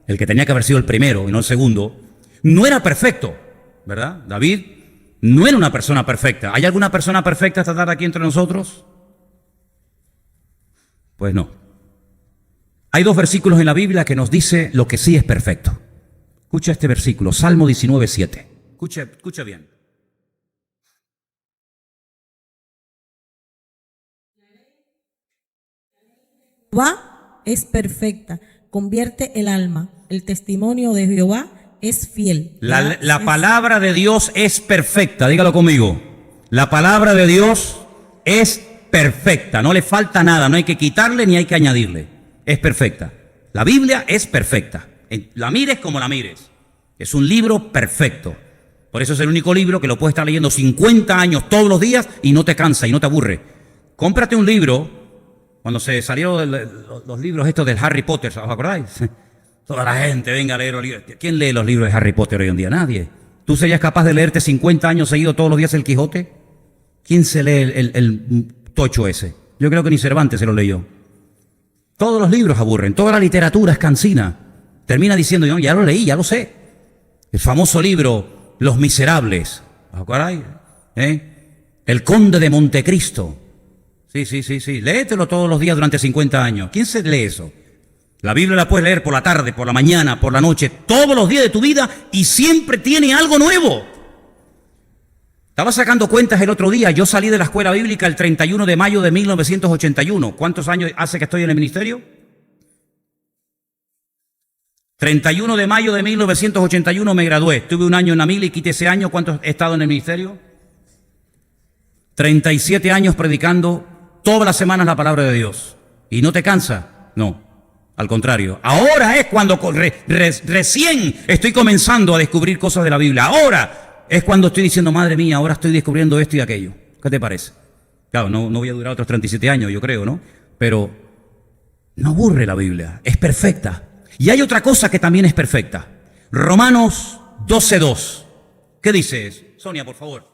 el que tenía que haber sido el primero y no el segundo, no era perfecto, ¿verdad? David no era una persona perfecta. ¿Hay alguna persona perfecta esta tarde aquí entre nosotros? Pues no. Hay 2 versículos en la Biblia que nos dice lo que sí es perfecto. Escucha este versículo, Salmo 19:7. Escucha bien. Jehová es perfecta, convierte el alma. El testimonio de Jehová es fiel. La palabra de Dios es perfecta, dígalo conmigo. La palabra de Dios es perfecta, no le falta nada, no hay que quitarle ni hay que añadirle. Es perfecta. La Biblia es perfecta. La mires como la mires. Es un libro perfecto. Por eso es el único libro que lo puedes estar leyendo 50 años todos los días y no te cansa y no te aburre. Cómprate un libro. Cuando se salieron los libros estos del Harry Potter, ¿os acordáis? Toda la gente venga a leer los libros. ¿Quién lee los libros de Harry Potter hoy en día? Nadie. ¿Tú serías capaz de leerte 50 años seguidos todos los días el Quijote? ¿Quién se lee el tocho ese? Yo creo que ni Cervantes se lo leyó. Todos los libros aburren, toda la literatura es cansina. Termina diciendo, yo ya lo leí, ya lo sé. El famoso libro Los Miserables. ¿Os acordáis? El Conde de Montecristo. Sí. Léetelo todos los días durante 50 años. ¿Quién se lee eso? La Biblia la puedes leer por la tarde, por la mañana, por la noche, todos los días de tu vida y siempre tiene algo nuevo. Estaba sacando cuentas el otro día. Yo salí de la escuela bíblica el 31 de mayo de 1981. ¿Cuántos años hace que estoy en el ministerio? 31 de mayo de 1981 me gradué. Tuve un año en la mili y quité ese año. ¿Cuánto he estado en el ministerio? 37 años predicando todas las semanas la palabra de Dios. ¿Y no te cansa? No. Al contrario, ahora es cuando recién estoy comenzando a descubrir cosas de la Biblia. Ahora es cuando estoy diciendo, madre mía, ahora estoy descubriendo esto y aquello. ¿Qué te parece? Claro, no voy a durar otros 37 años, yo creo, ¿no? Pero no aburre la Biblia, es perfecta. Y hay otra cosa que también es perfecta. Romanos 12:2. ¿Qué dices? Sonia, por favor.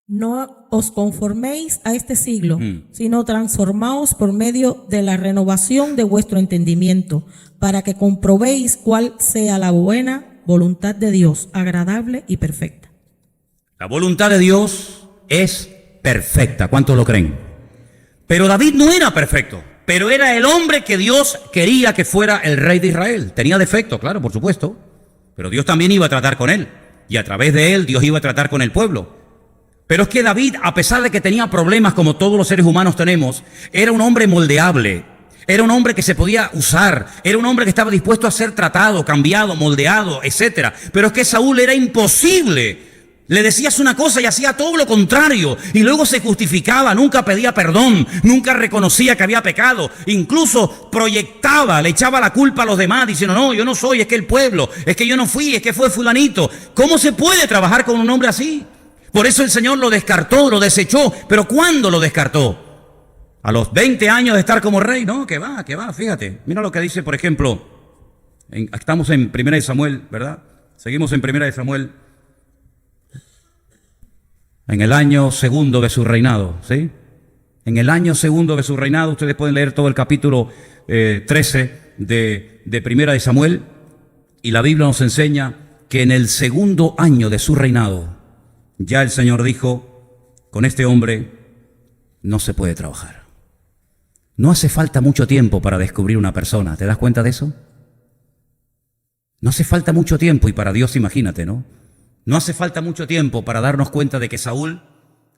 No os conforméis a este siglo, sino transformaos por medio de la renovación de vuestro entendimiento, para que comprobéis cuál sea la buena voluntad de Dios, agradable y perfecta. La voluntad de Dios es perfecta. ¿Cuántos lo creen? Pero David no era perfecto, pero era el hombre que Dios quería que fuera el rey de Israel. Tenía defectos, claro, por supuesto, pero Dios también iba a tratar con él, y a través de él Dios iba a tratar con el pueblo. Pero es que David, a pesar de que tenía problemas como todos los seres humanos tenemos, era un hombre moldeable, era un hombre que se podía usar, era un hombre que estaba dispuesto a ser tratado, cambiado, moldeado, etc. Pero es que Saúl era imposible. Le decías una cosa y hacía todo lo contrario, y luego se justificaba, nunca pedía perdón, nunca reconocía que había pecado, incluso proyectaba, le echaba la culpa a los demás, diciendo, no, yo no soy, es que el pueblo, es que yo no fui, es que fue fulanito. ¿Cómo se puede trabajar con un hombre así? Por eso el Señor lo descartó, lo desechó. ¿Pero cuándo lo descartó? A los 20 años de estar como rey. No, que va, fíjate. Mira lo que dice, por ejemplo, estamos en 1 Samuel, ¿verdad? Seguimos en 1 Samuel. En el año segundo de su reinado, ¿sí? En el año segundo de su reinado, ustedes pueden leer todo el capítulo 13 de 1 Samuel, y la Biblia nos enseña que en el segundo año de su reinado, ya el Señor dijo, con este hombre no se puede trabajar. No hace falta mucho tiempo para descubrir una persona, ¿te das cuenta de eso? No hace falta mucho tiempo, y para Dios imagínate, ¿no? No hace falta mucho tiempo para darnos cuenta de que Saúl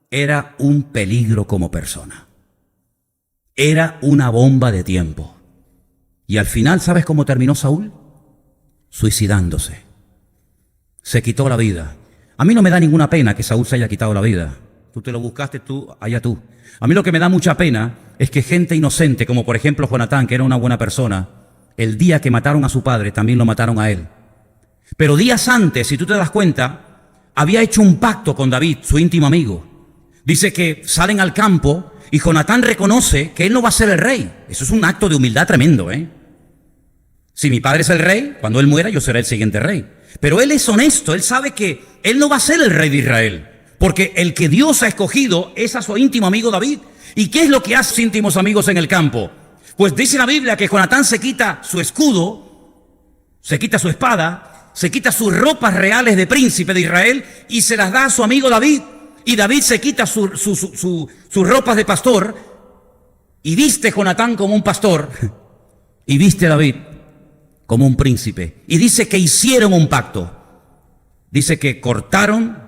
era un peligro como persona. Era una bomba de tiempo. Y al final, ¿sabes cómo terminó Saúl? Suicidándose. Se quitó la vida. A mí no me da ninguna pena que Saúl se haya quitado la vida. Tú te lo buscaste, allá tú. A mí lo que me da mucha pena es que gente inocente, como por ejemplo Jonatán, que era una buena persona, el día que mataron a su padre, también lo mataron a él. Pero días antes, si tú te das cuenta, había hecho un pacto con David, su íntimo amigo. Dice que salen al campo y Jonatán reconoce que él no va a ser el rey. Eso es un acto de humildad tremendo, ¿eh? Si mi padre es el rey, cuando él muera yo seré el siguiente rey. Pero él es honesto, él sabe que él no va a ser el rey de Israel, porque el que Dios ha escogido es a su íntimo amigo David. ¿Y qué es lo que hacen sus íntimos amigos en el campo? Pues dice la Biblia que Jonatán se quita su escudo, se quita su espada, se quita sus ropas reales de príncipe de Israel y se las da a su amigo David. Y David se quita sus ropas de pastor y viste Jonatán como un pastor y viste David como un príncipe. Y dice que hicieron un pacto. Dice que cortaron,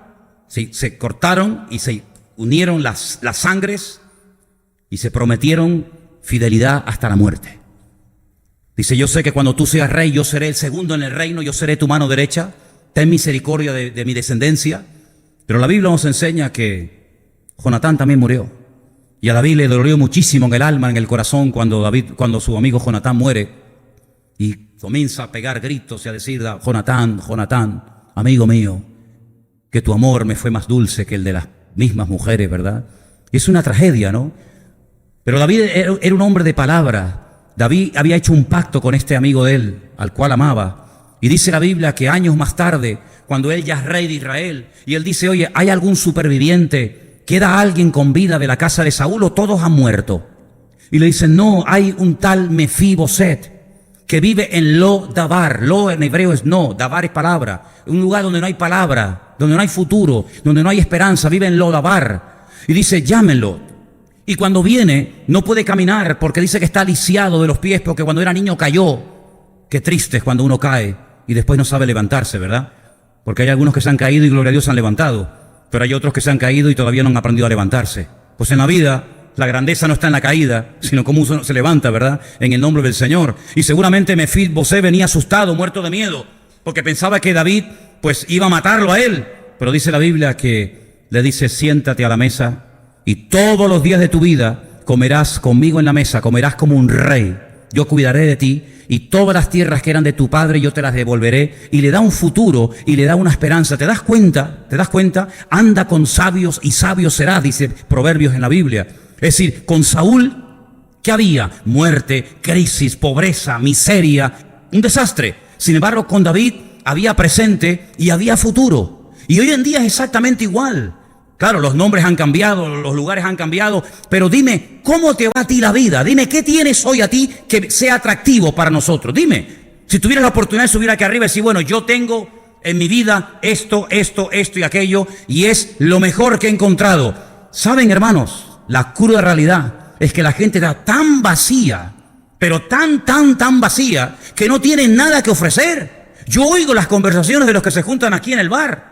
sí, se cortaron y se unieron las sangres y se prometieron fidelidad hasta la muerte. Dice, yo sé que cuando tú seas rey, yo seré el segundo en el reino, yo seré tu mano derecha, ten misericordia de mi descendencia. Pero la Biblia nos enseña que Jonatán también murió. Y a David le dolió muchísimo en el alma, en el corazón, cuando su amigo Jonatán muere. Y comienza a pegar gritos y a decir, Jonatán, Jonatán, amigo mío, que tu amor me fue más dulce que el de las mismas mujeres, ¿verdad? Y es una tragedia, ¿no? Pero David era un hombre de palabra. David había hecho un pacto con este amigo de él, al cual amaba. Y dice la Biblia que años más tarde, cuando él ya es rey de Israel, y él dice, oye, ¿hay algún superviviente? ¿Queda alguien con vida de la casa de Saúl o todos han muerto? Y le dicen, no, hay un tal Mefiboset que vive en Lo-Dabar. Lo en hebreo es no, Dabar es palabra. Un lugar donde no hay palabra, donde no hay futuro, donde no hay esperanza, vive en Lo-Dabar. Y dice, llámenlo. Y cuando viene, no puede caminar porque dice que está lisiado de los pies porque cuando era niño cayó. Qué triste es cuando uno cae y después no sabe levantarse, ¿verdad? Porque hay algunos que se han caído y gloria a Dios se han levantado. Pero hay otros que se han caído y todavía no han aprendido a levantarse. Pues en la vida, la grandeza no está en la caída, sino cómo uno se levanta, ¿verdad? En el nombre del Señor. Y seguramente Mefiboset venía asustado, muerto de miedo, porque pensaba que David, pues, iba a matarlo a él. Pero dice la Biblia que le dice, siéntate a la mesa y todos los días de tu vida comerás conmigo en la mesa, comerás como un rey. Yo cuidaré de ti y todas las tierras que eran de tu padre yo te las devolveré. Y le da un futuro y le da una esperanza. ¿Te das cuenta? ¿Te das cuenta? Anda con sabios y sabios serás, dice Proverbios en la Biblia. Es decir, con Saúl, ¿qué había? Muerte, crisis, pobreza, miseria, un desastre. Sin embargo, con David había presente y había futuro. Y hoy en día es exactamente igual. Claro, los nombres han cambiado, los lugares han cambiado, pero dime, ¿cómo te va a ti la vida? Dime, ¿qué tienes hoy a ti que sea atractivo para nosotros? Dime, si tuvieras la oportunidad de subir aquí arriba y decir, bueno, yo tengo en mi vida esto y aquello, y es lo mejor que he encontrado. ¿Saben, hermanos? La cruda realidad es que la gente está tan vacía, pero tan vacía, que no tienen nada que ofrecer. Yo oigo las conversaciones de los que se juntan aquí en el bar.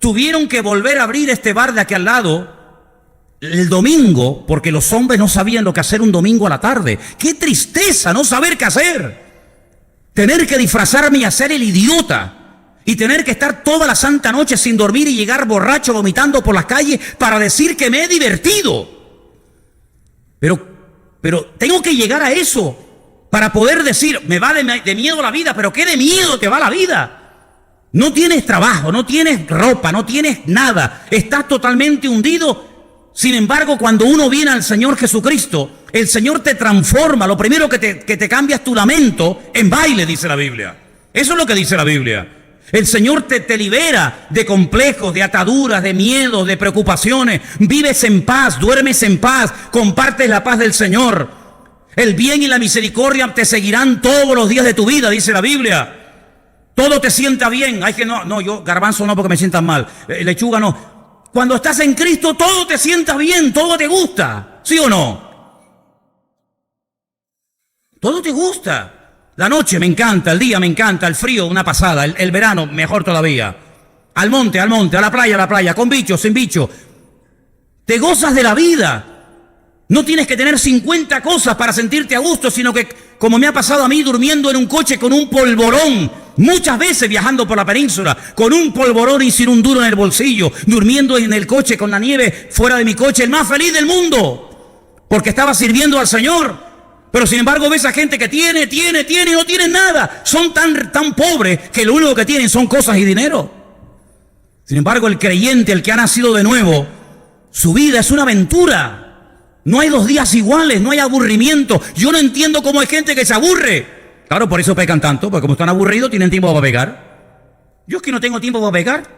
Tuvieron que volver a abrir este bar de aquí al lado el domingo porque los hombres no sabían lo que hacer un domingo a la tarde. ¡Qué tristeza no saber qué hacer! Tener que disfrazarme y hacer el idiota y tener que estar toda la santa noche sin dormir y llegar borracho vomitando por las calles para decir que me he divertido. Pero tengo que llegar a eso para poder decir, me va de miedo la vida, pero ¿qué de miedo te va la vida? No tienes trabajo, no tienes ropa, no tienes nada. Estás totalmente hundido. Sin embargo, cuando uno viene al Señor Jesucristo, el Señor te transforma. Lo primero que te cambia es tu lamento en baile, dice la Biblia. Eso es lo que dice la Biblia. El Señor te libera de complejos, de ataduras, de miedos, de preocupaciones. Vives en paz, duermes en paz, compartes la paz del Señor. El bien y la misericordia te seguirán todos los días de tu vida, dice la Biblia. Todo te sienta bien. Hay que yo garbanzo no porque me sientan mal. Lechuga no. Cuando estás en Cristo todo te sienta bien, todo te gusta. ¿Sí o no? Todo te gusta. La noche me encanta, el día me encanta, el frío una pasada, el verano mejor todavía. Al monte, a la playa, con bicho, sin bicho. Te gozas de la vida. No tienes que tener 50 cosas para sentirte a gusto, sino que, como me ha pasado a mí, durmiendo en un coche con un polvorón, muchas veces viajando por la península, con un polvorón y sin un duro en el bolsillo, durmiendo en el coche con la nieve fuera de mi coche, el más feliz del mundo, porque estaba sirviendo al Señor. Pero sin embargo ves a gente que tiene y no tienen nada. Son tan pobres que lo único que tienen son cosas y dinero. Sin embargo, el creyente, el que ha nacido de nuevo, su vida es una aventura. No hay 2 días iguales, no hay aburrimiento. Yo no entiendo cómo hay gente que se aburre. Claro, por eso pecan tanto, porque como están aburridos, tienen tiempo para pecar. Yo es que no tengo tiempo para pecar.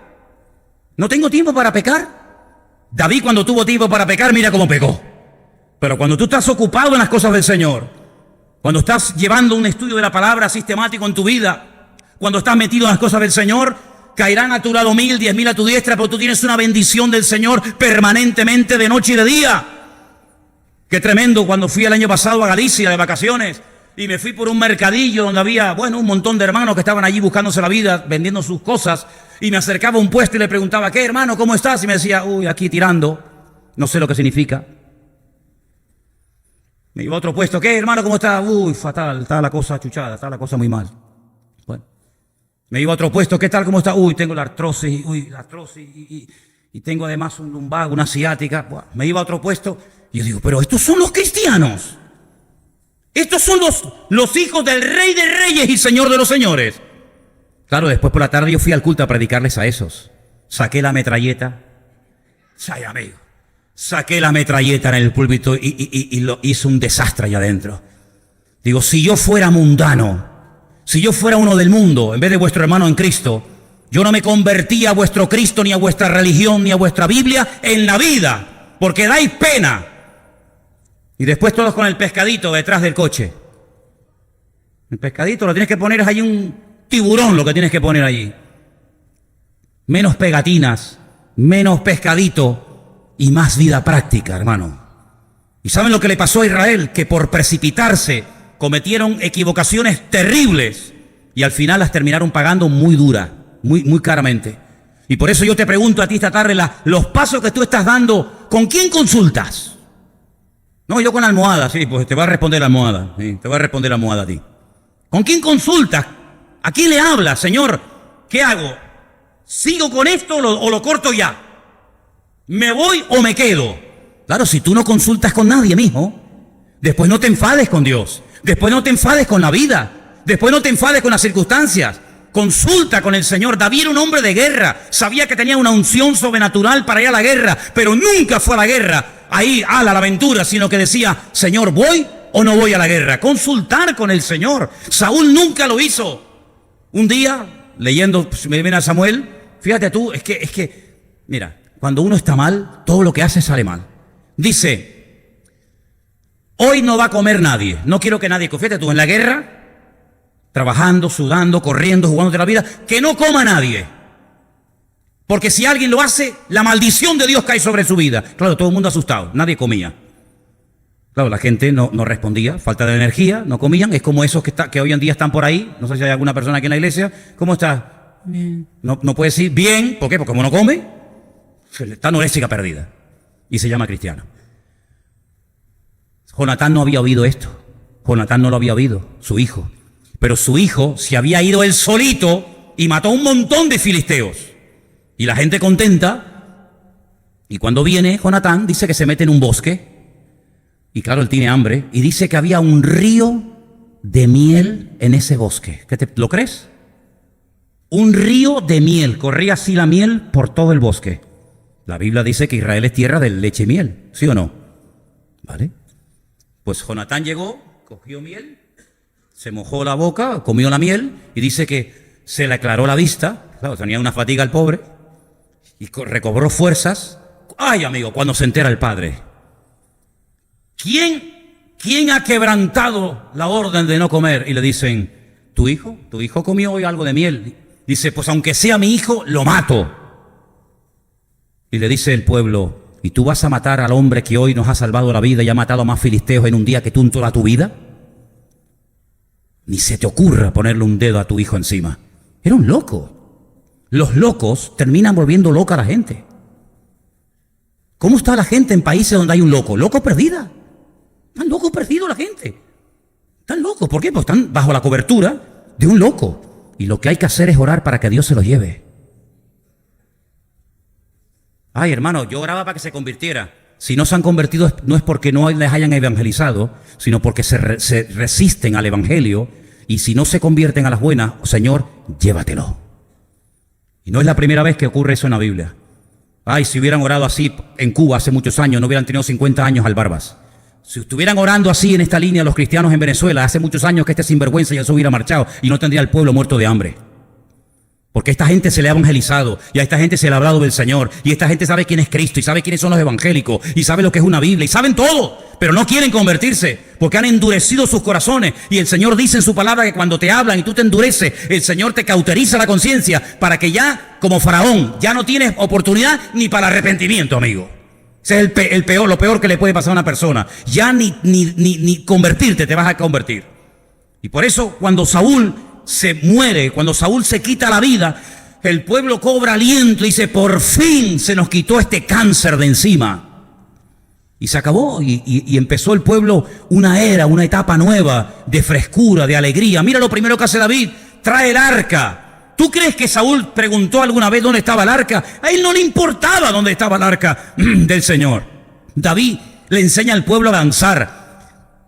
No tengo tiempo para pecar. David, cuando tuvo tiempo para pecar, mira cómo pecó. Pero cuando tú estás ocupado en las cosas del Señor, cuando estás llevando un estudio de la palabra sistemático en tu vida, cuando estás metido en las cosas del Señor, caerán a tu lado 1000, 10.000 a tu diestra, pero tú tienes una bendición del Señor permanentemente de noche y de día. Qué tremendo cuando fui el año pasado a Galicia de vacaciones y me fui por un mercadillo donde había, un montón de hermanos que estaban allí buscándose la vida, vendiendo sus cosas, y me acercaba a un puesto y le preguntaba, ¿qué hermano, cómo estás? Y me decía, aquí tirando, no sé lo que significa. Me iba a otro puesto, ¿qué hermano, cómo estás? Fatal, está la cosa chuchada, está la cosa muy mal. Bueno, me iba a otro puesto, ¿qué tal, cómo está? Tengo la artrosis, y tengo además un lumbago, una ciática. Bueno, me iba a otro puesto. Y yo digo, pero estos son los cristianos. Estos son los hijos del Rey de Reyes y Señor de los Señores. Claro, después por la tarde yo fui al culto a predicarles a esos. Saqué la metralleta. Saqué la metralleta en el púlpito y lo hice un desastre allá adentro. Digo, si yo fuera mundano, si yo fuera uno del mundo, en vez de vuestro hermano en Cristo, yo no me convertía a vuestro Cristo, ni a vuestra religión, ni a vuestra Biblia en la vida, porque dais pena. Y después todos con el pescadito detrás del coche. El pescadito lo tienes que poner ahí, un tiburón lo que tienes que poner allí. Menos pegatinas, menos pescadito y más vida práctica, hermano. ¿Y saben lo que le pasó a Israel? Que por precipitarse cometieron equivocaciones terribles y al final las terminaron pagando muy dura, muy caramente. Y por eso yo te pregunto a ti esta tarde, los pasos que tú estás dando, ¿con quién consultas? No, yo con la almohada, sí, pues te va a responder la almohada. Sí, te va a responder la almohada a ti. ¿Con quién consultas? ¿A quién le hablas? Señor, ¿qué hago? ¿Sigo con esto o lo corto ya? ¿Me voy o me quedo? Claro, si tú no consultas con nadie, mijo, después no te enfades con Dios. Después no te enfades con la vida. Después no te enfades con las circunstancias. Consulta con el Señor. David era un hombre de guerra. Sabía que tenía una unción sobrenatural para ir a la guerra, pero nunca fue a la guerra ahí a la aventura, sino que decía, Señor, ¿voy o no voy a la guerra? Consultar con el Señor. Saúl nunca lo hizo. Un día, leyendo, me viene a Samuel, fíjate tú, es que, mira, cuando uno está mal, todo lo que hace sale mal. Dice, hoy no va a comer nadie, no quiero que nadie, fíjate tú, en la guerra, trabajando, sudando, corriendo, jugándote la vida, que no coma nadie. Porque si alguien lo hace, la maldición de Dios cae sobre su vida. Claro, todo el mundo asustado, nadie comía. Claro, la gente no respondía, falta de energía, no comían. Es como esos que hoy en día están por ahí. No sé si hay alguna persona aquí en la iglesia. ¿Cómo está? Bien. No puede decir bien. ¿Por qué? Porque como no come, está anoréxica perdida. Y se llama cristiano. Jonatán no había oído esto. Jonatán no lo había oído, su hijo. Pero su hijo se había ido él solito y mató a un montón de filisteos. Y la gente contenta. Y cuando viene Jonatán, dice que se mete en un bosque. Y claro, él tiene hambre. Y dice que había un río de miel en ese bosque. ¿Lo crees? Un río de miel. Corría así la miel por todo el bosque. La Biblia dice que Israel es tierra de leche y miel. ¿Sí o no? ¿Vale? Pues Jonatán llegó, cogió miel, se mojó la boca, comió la miel y dice que se le aclaró la vista. Claro, tenía una fatiga el pobre. Y recobró fuerzas. ¡Ay, amigo! Cuando se entera el padre. ¿Quién ha quebrantado la orden de no comer? Y le dicen, tu hijo comió hoy algo de miel. Dice, pues aunque sea mi hijo, lo mato. Y le dice el pueblo, ¿y tú vas a matar al hombre que hoy nos ha salvado la vida y ha matado a más filisteos en un día que tú en toda tu vida? Ni se te ocurra ponerle un dedo a tu hijo encima. Era un loco. Los locos terminan volviendo loca a la gente. ¿Cómo está la gente en países donde hay un loco? Loco perdida. Están locos perdidos la gente. Están locos. ¿Por qué? Pues están bajo la cobertura de un loco. Y lo que hay que hacer es orar para que Dios se los lleve. Ay, hermano, yo oraba para que se convirtiera. Si no se han convertido no es porque no les hayan evangelizado, sino porque se resisten al evangelio. Y si no se convierten a las buenas, Señor, llévatelo. Y no es la primera vez que ocurre eso en la Biblia. Ay, si hubieran orado así en Cuba hace muchos años, no hubieran tenido 50 años al Barbas. Si estuvieran orando así en esta línea los cristianos en Venezuela, hace muchos años que este sinvergüenza ya se hubiera marchado y no tendría el pueblo muerto de hambre. Porque a esta gente se le ha evangelizado y a esta gente se le ha hablado del Señor y esta gente sabe quién es Cristo y sabe quiénes son los evangélicos y sabe lo que es una Biblia y saben todo, pero no quieren convertirse porque han endurecido sus corazones y el Señor dice en su palabra que cuando te hablan y tú te endureces, el Señor te cauteriza la conciencia para que ya, como Faraón, ya no tienes oportunidad ni para arrepentimiento, amigo. Ese es lo peor que le puede pasar a una persona. Ya ni convertirte te vas a convertir. Y por eso cuando Saúl se muere, cuando Saúl se quita la vida, el pueblo cobra aliento y dice, por fin se nos quitó este cáncer de encima. Y se acabó y empezó el pueblo una era, una etapa nueva de frescura, de alegría. Mira lo primero que hace David, trae el arca. ¿Tú crees que Saúl preguntó alguna vez dónde estaba el arca? A él no le importaba dónde estaba el arca del Señor. David le enseña al pueblo a danzar.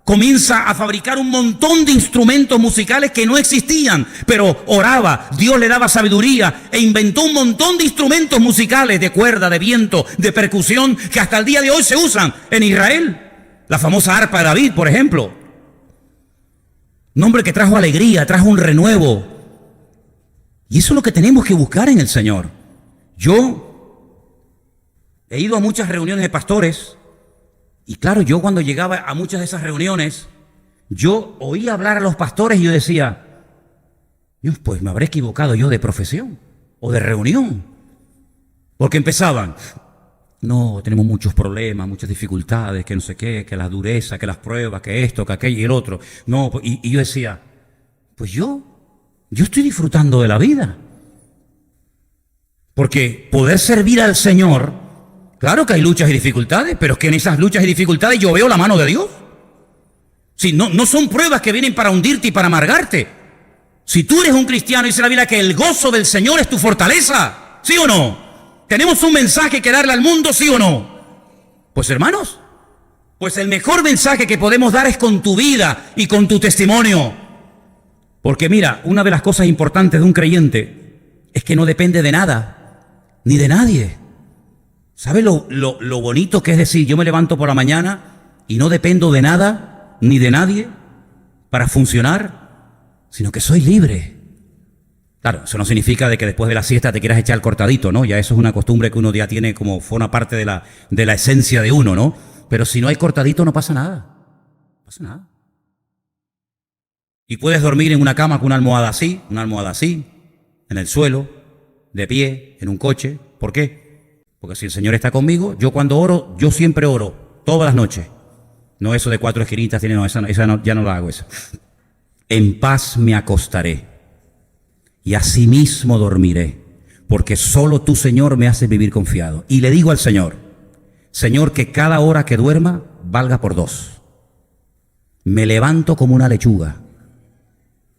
Comienza a fabricar un montón de instrumentos musicales que no existían, pero oraba, Dios le daba sabiduría e inventó un montón de instrumentos musicales de cuerda, de viento, de percusión, que hasta el día de hoy se usan en Israel. La famosa arpa de David, por ejemplo. Un hombre que trajo alegría, trajo un renuevo. Y eso es lo que tenemos que buscar en el Señor. Yo he ido a muchas reuniones de pastores. Y claro, yo cuando llegaba a muchas de esas reuniones, yo oía hablar a los pastores y yo decía, Dios, pues me habré equivocado yo de profesión o de reunión. Porque empezaban, no, tenemos muchos problemas, muchas dificultades, que no sé qué, que la dureza, que las pruebas, que esto, que aquello y el otro. No, y yo decía, pues yo estoy disfrutando de la vida. Porque poder servir al Señor, claro que hay luchas y dificultades, pero es que en esas luchas y dificultades yo veo la mano de Dios. Si no son pruebas que vienen para hundirte y para amargarte. Si tú eres un cristiano, dice la Biblia que el gozo del Señor es tu fortaleza. ¿Sí o no? ¿Tenemos un mensaje que darle al mundo, sí o no? Pues hermanos, pues el mejor mensaje que podemos dar es con tu vida y con tu testimonio. Porque mira, una de las cosas importantes de un creyente es que no depende de nada, ni de nadie. ¿Sabe lo bonito que es decir, yo me levanto por la mañana y no dependo de nada, ni de nadie para funcionar, sino que soy libre? Claro, eso no significa de que después de la siesta te quieras echar el cortadito, ¿no? Ya eso es una costumbre que uno ya tiene como forma parte de la esencia de uno, ¿no? Pero si no hay cortadito no pasa nada. No pasa nada. Y puedes dormir en una cama con una almohada así, en el suelo, de pie, en un coche. ¿Por qué? Porque si el Señor está conmigo, yo cuando oro, yo siempre oro, todas las noches. No eso de 4 esquinitas, no, esa no, ya no la hago esa. En paz me acostaré y asimismo dormiré, porque solo tú, Señor, me haces vivir confiado. Y le digo al Señor, Señor, que cada hora que duerma valga por 2. Me levanto como una lechuga,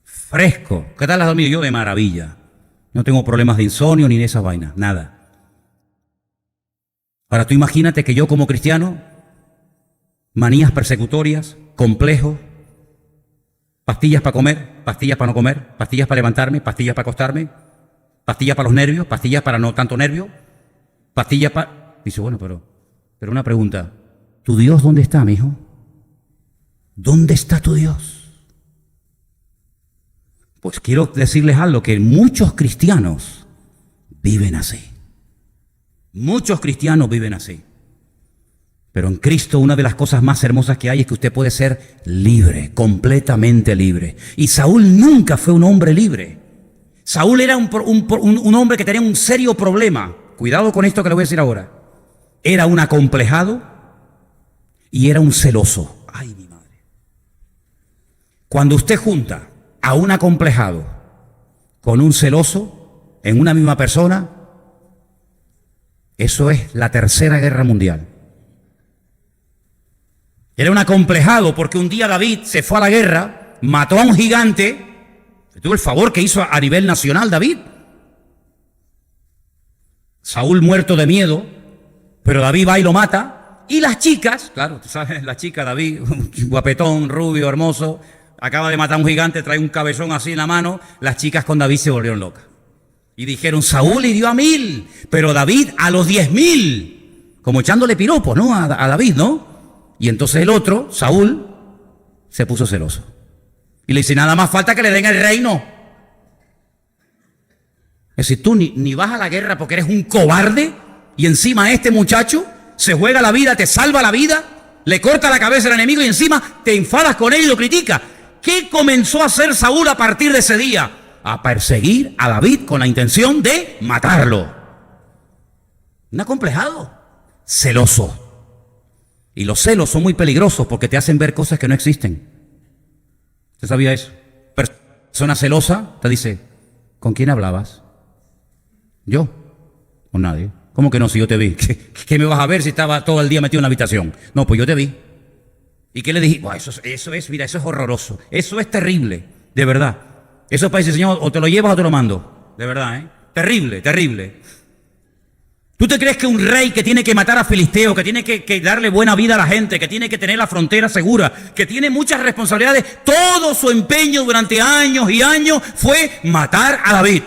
fresco. ¿Qué tal has dormido? Yo de maravilla. No tengo problemas de insomnio ni de esas vainas, nada. Ahora tú imagínate que yo como cristiano, manías persecutorias, complejos, pastillas para comer, pastillas para no comer, pastillas para levantarme, pastillas para acostarme, pastillas para los nervios, pastillas para no tanto nervio, pastillas para... Dice, bueno, pero una pregunta, ¿tu Dios dónde está, mijo? ¿Dónde está tu Dios? Pues quiero decirles algo, que muchos cristianos viven así. Muchos cristianos viven así. Pero en Cristo una de las cosas más hermosas que hay es que usted puede ser libre, completamente libre. Y Saúl nunca fue un hombre libre. Saúl era un hombre que tenía un serio problema. Cuidado con esto que le voy a decir ahora. Era un acomplejado y era un celoso. Ay, mi madre. Cuando usted junta a un acomplejado con un celoso en una misma persona, eso es la Tercera Guerra Mundial. Era un acomplejado porque un día David se fue a la guerra, mató a un gigante. Tuvo el favor que hizo a nivel nacional David. Saúl muerto de miedo, pero David va y lo mata. Y las chicas, claro, tú sabes, la chica David, guapetón, rubio, hermoso, acaba de matar a un gigante, trae un cabezón así en la mano. Las chicas con David se volvieron locas. Y dijeron, Saúl hirió a 1000, pero David a los 10.000. Como echándole piropos, ¿no? A David, ¿no? Y entonces el otro, Saúl, se puso celoso. Y le dice, nada más falta que le den el reino. Es decir, tú ni vas a la guerra porque eres un cobarde y encima este muchacho se juega la vida, te salva la vida, le corta la cabeza al enemigo y encima te enfadas con él y lo criticas. ¿Qué comenzó a hacer Saúl a partir de ese día? A perseguir a David con la intención de matarlo. Un acomplejado, celoso. Y los celos son muy peligrosos porque te hacen ver cosas que no existen. ¿Usted sabía eso? Persona celosa te dice, ¿con quién hablabas? ¿Yo? ¿Con nadie? ¿Cómo que no? Si yo te vi. ¿Qué me vas a ver si estaba todo el día metido en la habitación? No, pues yo te vi. ¿Y qué le dije? Bueno, eso es horroroso. Eso es terrible, de verdad. Eso es para decir, Señor, o te lo llevas o te lo mando. De verdad, ¿eh? Terrible, terrible. ¿Tú te crees que un rey que tiene que matar a filisteos, que tiene que darle buena vida a la gente, que tiene que tener la frontera segura, que tiene muchas responsabilidades, todo su empeño durante años y años fue matar a David?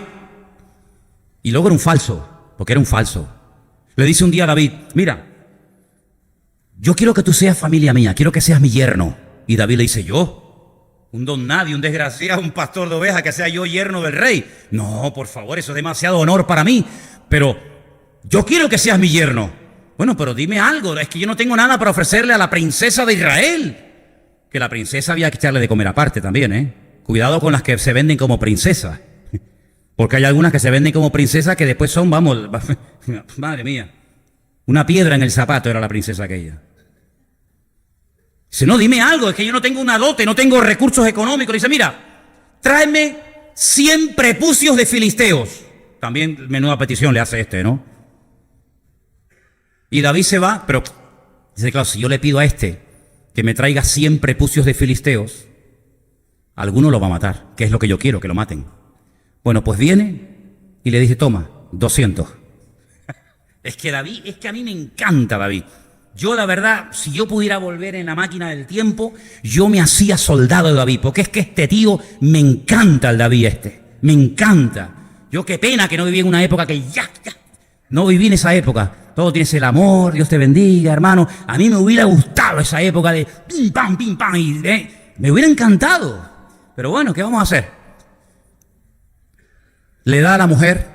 Y luego era un falso, porque era un falso. Le dice un día a David, mira, yo quiero que tú seas familia mía, quiero que seas mi yerno. Y David le dice, ¿yo? Un don nadie, un desgraciado, un pastor de ovejas, que sea yo yerno del rey. No, por favor, eso es demasiado honor para mí, pero yo quiero que seas mi yerno. Bueno, pero dime algo, es que yo no tengo nada para ofrecerle a la princesa de Israel. Que la princesa había que echarle de comer aparte también, ¿eh? Cuidado con las que se venden como princesas. Porque hay algunas que se venden como princesas que después son, vamos, madre mía, una piedra en el zapato era la princesa aquella. Dice, no, dime algo, es que yo no tengo una dote, no tengo recursos económicos. Dice, mira, tráeme 100 prepucios de filisteos. También menuda petición le hace este, ¿no? Y David se va, pero dice, claro, si yo le pido a este que me traiga 100 prepucios de filisteos, alguno lo va a matar, que es lo que yo quiero, que lo maten. Bueno, pues viene y le dice, toma, 200. Es que a mí me encanta David. Yo, la verdad, si yo pudiera volver en la máquina del tiempo, yo me hacía soldado de David, porque es que este tío, me encanta el David este, me encanta. Yo qué pena que no viví en una época que ya, no viví en esa época. Todo tienes el amor, Dios te bendiga, hermano. A mí me hubiera gustado esa época de pim, pam, y me hubiera encantado. Pero bueno, ¿qué vamos a hacer? le da a la mujer.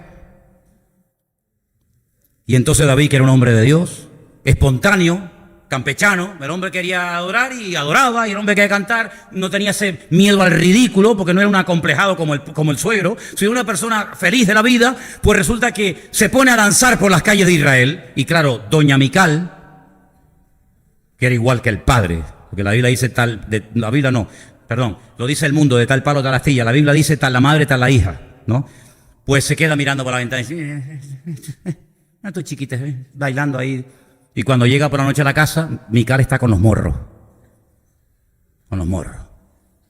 Y entonces David, que era un hombre de Dios, espontáneo, campechano, el hombre quería adorar y adoraba, y el hombre quería cantar, no tenía ese miedo al ridículo, porque no era un acomplejado como el suegro, sino una persona feliz de la vida. Pues resulta que se pone a danzar por las calles de Israel, y claro, doña Mical, que era igual que el padre, porque la Biblia dice tal, la Biblia no, perdón, lo dice el mundo, de tal palo tal astilla, la Biblia dice tal la madre, tal la hija, ¿no? Pues se queda mirando por la ventana y dice, tu chiquita, bailando ahí. Y cuando llega por la noche a la casa, Mical está con los morros. Con los morros.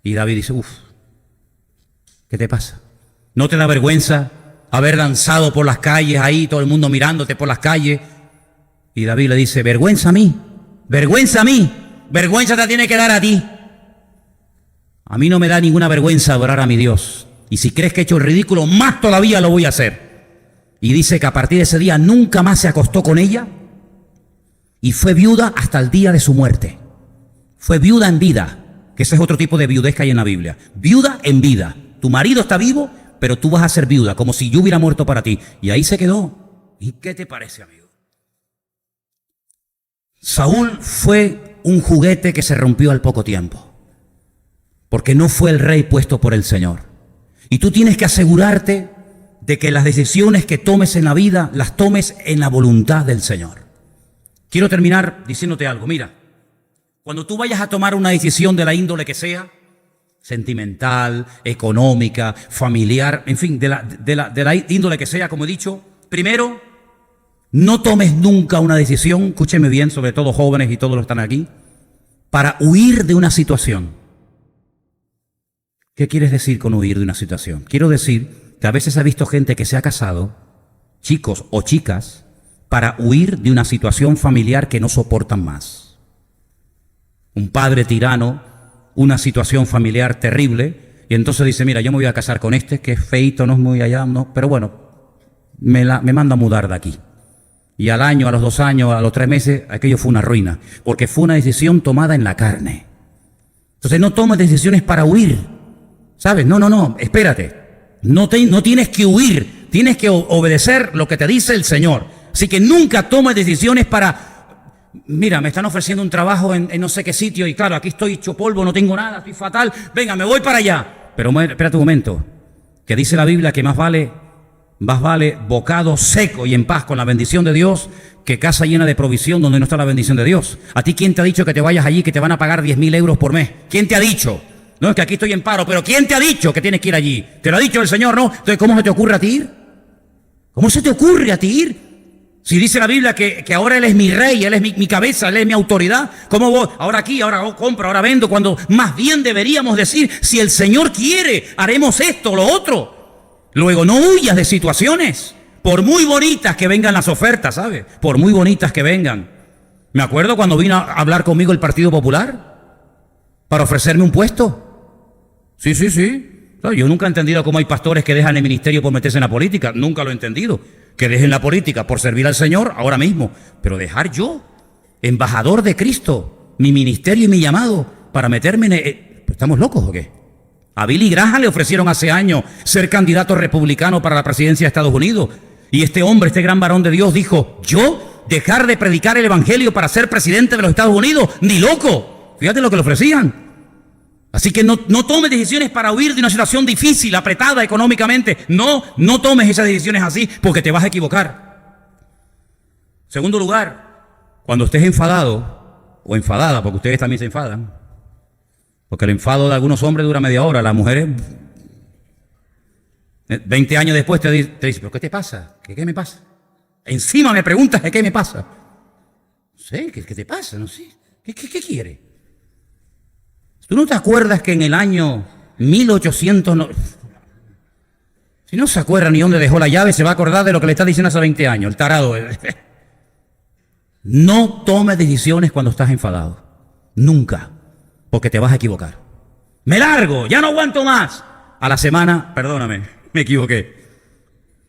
Y David dice, ¿qué te pasa? ¿No te da vergüenza haber danzado por las calles ahí, todo el mundo mirándote por las calles? Y David le dice, vergüenza a mí, vergüenza a mí, vergüenza te tiene que dar a ti. A mí no me da ninguna vergüenza adorar a mi Dios. Y si crees que he hecho el ridículo, más todavía lo voy a hacer. Y dice que a partir de ese día nunca más se acostó con ella. Y fue viuda hasta el día de su muerte. Fue viuda en vida, que ese es otro tipo de viudez que hay en la Biblia. Viuda en vida. Tu marido está vivo, pero tú vas a ser viuda, como si yo hubiera muerto para ti. Y ahí se quedó. ¿Y qué te parece, amigo? Saúl fue un juguete que se rompió al poco tiempo, porque no fue el rey puesto por el Señor. Y tú tienes que asegurarte de que las decisiones que tomes en la vida las tomes en la voluntad del Señor. Quiero terminar diciéndote algo. Mira, cuando tú vayas a tomar una decisión de la índole que sea, sentimental, económica, familiar, en fin, de la índole que sea, como he dicho, primero, no tomes nunca una decisión, escúcheme bien, sobre todo jóvenes y todos los que están aquí, para huir de una situación. ¿Qué quieres decir con huir de una situación? Quiero decir que a veces he visto gente que se ha casado, chicos o chicas, para huir de una situación familiar que no soportan más. Un padre tirano, una situación familiar terrible, y entonces dice, mira, yo me voy a casar con este, que es feito, no es muy allá, no, pero bueno, me manda a mudar de aquí. Y al año, a los 2 años, a los 3 meses, aquello fue una ruina, porque fue una decisión tomada en la carne. Entonces no tomes decisiones para huir, ¿sabes? No, espérate. No tienes que huir, tienes que obedecer lo que te dice el Señor. Así que nunca tomes decisiones para, mira, me están ofreciendo un trabajo en no sé qué sitio y claro, aquí estoy hecho polvo, no tengo nada, estoy fatal, venga, me voy para allá. Pero espérate un momento, que dice la Biblia que más vale bocado seco y en paz con la bendición de Dios que casa llena de provisión donde no está la bendición de Dios. ¿A ti quién te ha dicho que te vayas allí, que te van a pagar 10.000 euros por mes? ¿Quién te ha dicho? No, es que aquí estoy en paro, pero ¿quién te ha dicho que tienes que ir allí? ¿Te lo ha dicho el Señor, no? Entonces, ¿cómo se te ocurre a ti ir? ¿Cómo se te ocurre a ti ir? Si dice la Biblia que ahora Él es mi rey, Él es mi cabeza, Él es mi autoridad, ¿cómo voy? Ahora aquí, ahora compro, ahora vendo, cuando más bien deberíamos decir, si el Señor quiere, haremos esto, lo otro. Luego, no huyas de situaciones, por muy bonitas que vengan las ofertas, ¿sabes? Por muy bonitas que vengan. Me acuerdo cuando vino a hablar conmigo el Partido Popular para ofrecerme un puesto. Sí. Yo nunca he entendido cómo hay pastores que dejan el ministerio por meterse en la política, nunca lo he entendido. Que dejen la política por servir al Señor ahora mismo, pero dejar yo, embajador de Cristo, mi ministerio y mi llamado, para meterme en... ¿Estamos locos o qué? A Billy Graham le ofrecieron hace años ser candidato republicano para la presidencia de Estados Unidos, y este hombre, este gran varón de Dios, dijo, ¿yo dejar de predicar el evangelio para ser presidente de los Estados Unidos? ¡Ni loco! Fíjate lo que le ofrecían. Así que no tomes decisiones para huir de una situación difícil, apretada económicamente. No tomes esas decisiones así porque te vas a equivocar. Segundo lugar, cuando estés enfadado o enfadada, porque ustedes también se enfadan, porque el enfado de algunos hombres dura media hora, las mujeres 20 años después te dicen, ¿pero qué te pasa? ¿Qué me pasa? Encima me preguntas ¿qué me pasa? No sé, ¿qué te pasa? No sé. ¿Qué quieres? ¿Tú no te acuerdas que en el año 1800... Si no se acuerda ni dónde dejó la llave, se va a acordar de lo que le está diciendo hace 20 años, el tarado. No tomes decisiones cuando estás enfadado. Nunca. Porque te vas a equivocar. Me largo, ya no aguanto más. A la semana, perdóname, me equivoqué.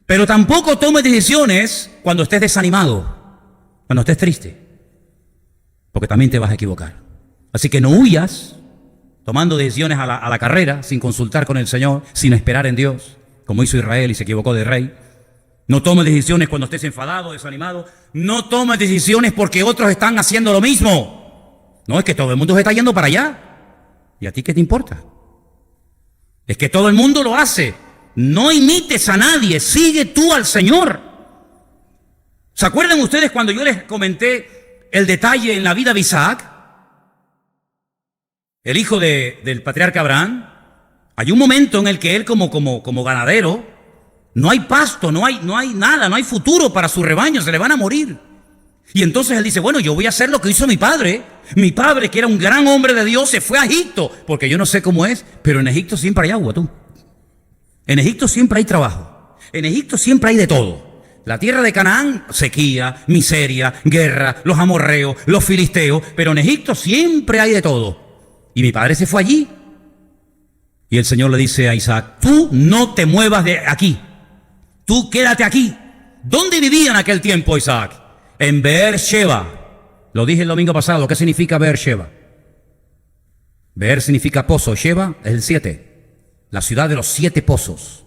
Pero tampoco tomes decisiones cuando estés desanimado, cuando estés triste. Porque también te vas a equivocar. Así que no huyas tomando decisiones a la carrera, sin consultar con el Señor, sin esperar en Dios. como hizo Israel y se equivocó de rey. No tomes decisiones cuando estés enfadado, desanimado. No tomes decisiones porque otros están haciendo lo mismo. No, es que todo el mundo se está yendo para allá. ¿Y a ti qué te importa? Es que todo el mundo lo hace. No imites a nadie, sigue tú al Señor. ¿Se acuerdan ustedes cuando yo les comenté el detalle en la vida de Isaac? El hijo del patriarca Abraham. Hay un momento en el que él como ganadero, no hay pasto, no hay nada, no hay futuro para su rebaño, se le van a morir. Y entonces él dice, bueno, yo voy a hacer lo que hizo mi padre. Mi padre, que era un gran hombre de Dios, se fue a Egipto, porque yo no sé cómo es, pero en Egipto siempre hay agua, tú. En Egipto siempre hay trabajo. En Egipto siempre hay de todo. La tierra de Canaán, sequía, miseria, guerra, los amorreos, los filisteos, pero en Egipto siempre hay de todo. Y mi padre se fue allí. Y el Señor le dice a Isaac, tú no te muevas de aquí. Tú quédate aquí. ¿Dónde vivía en aquel tiempo Isaac? En Beersheba. Lo dije el domingo pasado. ¿Qué significa Beersheba? Beer significa pozo. Sheba es el 7. La ciudad de los 7 pozos.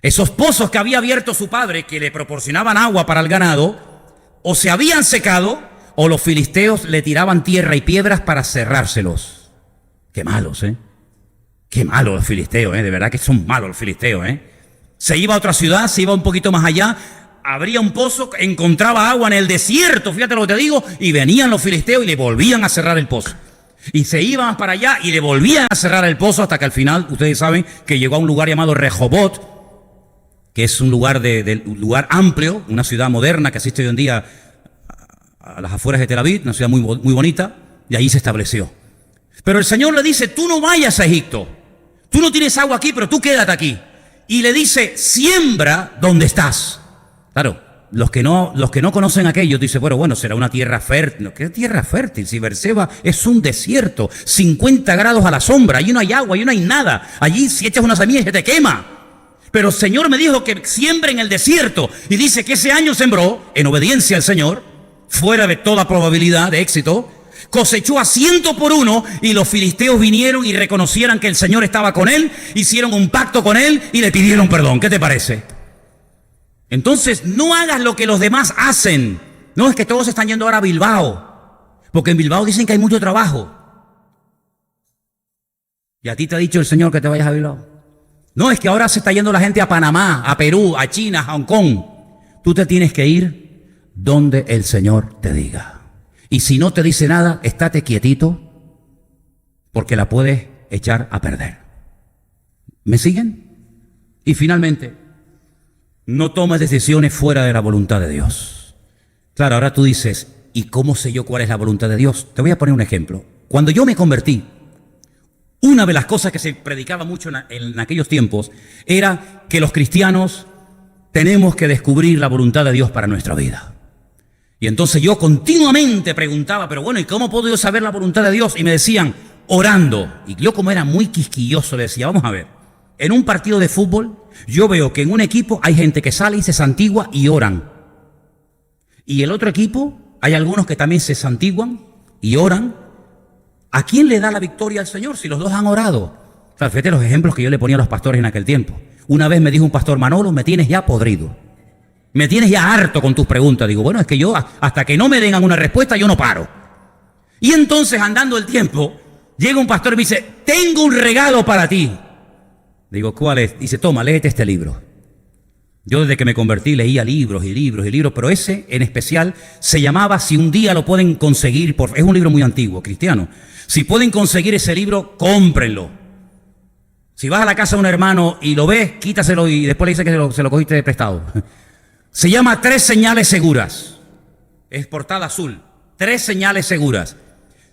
Esos pozos que había abierto su padre, que le proporcionaban agua para el ganado, o se habían secado, o los filisteos le tiraban tierra y piedras para cerrárselos. Qué malos, ¿eh? Qué malos los filisteos, ¿eh? De verdad que son malos los filisteos, ¿eh? Se iba a otra ciudad, se iba un poquito más allá, abría un pozo, encontraba agua en el desierto, fíjate lo que te digo, y venían los filisteos y le volvían a cerrar el pozo. Y se iban para allá y le volvían a cerrar el pozo hasta que al final, ustedes saben, que llegó a un lugar llamado Rehobot, que es un lugar, lugar amplio, una ciudad moderna que existe hoy en día a las afueras de Tel Aviv, una ciudad muy bonita, y ahí se estableció. Pero el Señor le dice, tú no vayas a Egipto, tú no tienes agua aquí, pero tú quédate aquí. Y le dice, siembra donde estás. Claro, los que no conocen aquello, dicen, bueno, será una tierra fértil. No, ¿qué tierra fértil? Si Beerseba es un desierto, 50 grados a la sombra, allí no hay agua, allí no hay nada. Allí si echas una semilla se te quema. Pero el Señor me dijo que siembre en el desierto. Y dice que ese año sembró, en obediencia al Señor, fuera de toda probabilidad de éxito, cosechó a 100 por 1 y los filisteos vinieron y reconocieran que el Señor estaba con él, hicieron un pacto con él y le pidieron perdón. ¿Qué te parece? Entonces, no hagas lo que los demás hacen. No, es que todos están yendo ahora a Bilbao, porque en Bilbao dicen que hay mucho trabajo. ¿Y a ti te ha dicho el Señor que te vayas a Bilbao? No, es que ahora se está yendo la gente a Panamá, a Perú, a China, a Hong Kong. Tú te tienes que ir donde el Señor te diga. Y si no te dice nada, estate quietito, porque la puedes echar a perder. ¿Me siguen? Y finalmente, no tomes decisiones fuera de la voluntad de Dios. Claro, ahora tú dices, ¿y cómo sé yo cuál es la voluntad de Dios? Te voy a poner un ejemplo. Cuando yo me convertí, una de las cosas que se predicaba mucho en aquellos tiempos era que los cristianos tenemos que descubrir la voluntad de Dios para nuestra vida. Y entonces yo continuamente preguntaba, pero bueno, ¿y cómo puedo yo saber la voluntad de Dios? Y me decían, orando. Y yo, como era muy quisquilloso, le decía, vamos a ver, en un partido de fútbol, yo veo que en un equipo hay gente que sale y se santigua y oran. Y el otro equipo, hay algunos que también se santiguan y oran. ¿A quién le da la victoria al Señor si los dos han orado? O sea, fíjate los ejemplos que yo le ponía a los pastores en aquel tiempo. Una vez me dijo un pastor, Manolo, me tienes ya podrido. Me tienes ya harto con tus preguntas. Digo, bueno, es que yo, hasta que no me den una respuesta, yo no paro. Y entonces, andando el tiempo, llega un pastor y me dice, tengo un regalo para ti. Digo, ¿cuál es? Dice, toma, léete este libro. Yo desde que me convertí leía libros y libros y libros, pero ese en especial se llamaba Si un día lo pueden conseguir, es un libro muy antiguo, cristiano. Si pueden conseguir ese libro, cómprenlo. Si vas a la casa de un hermano y lo ves, quítaselo y después le dices que se lo cogiste de prestado. Se llama 3 señales seguras. Es portada azul. 3 señales seguras.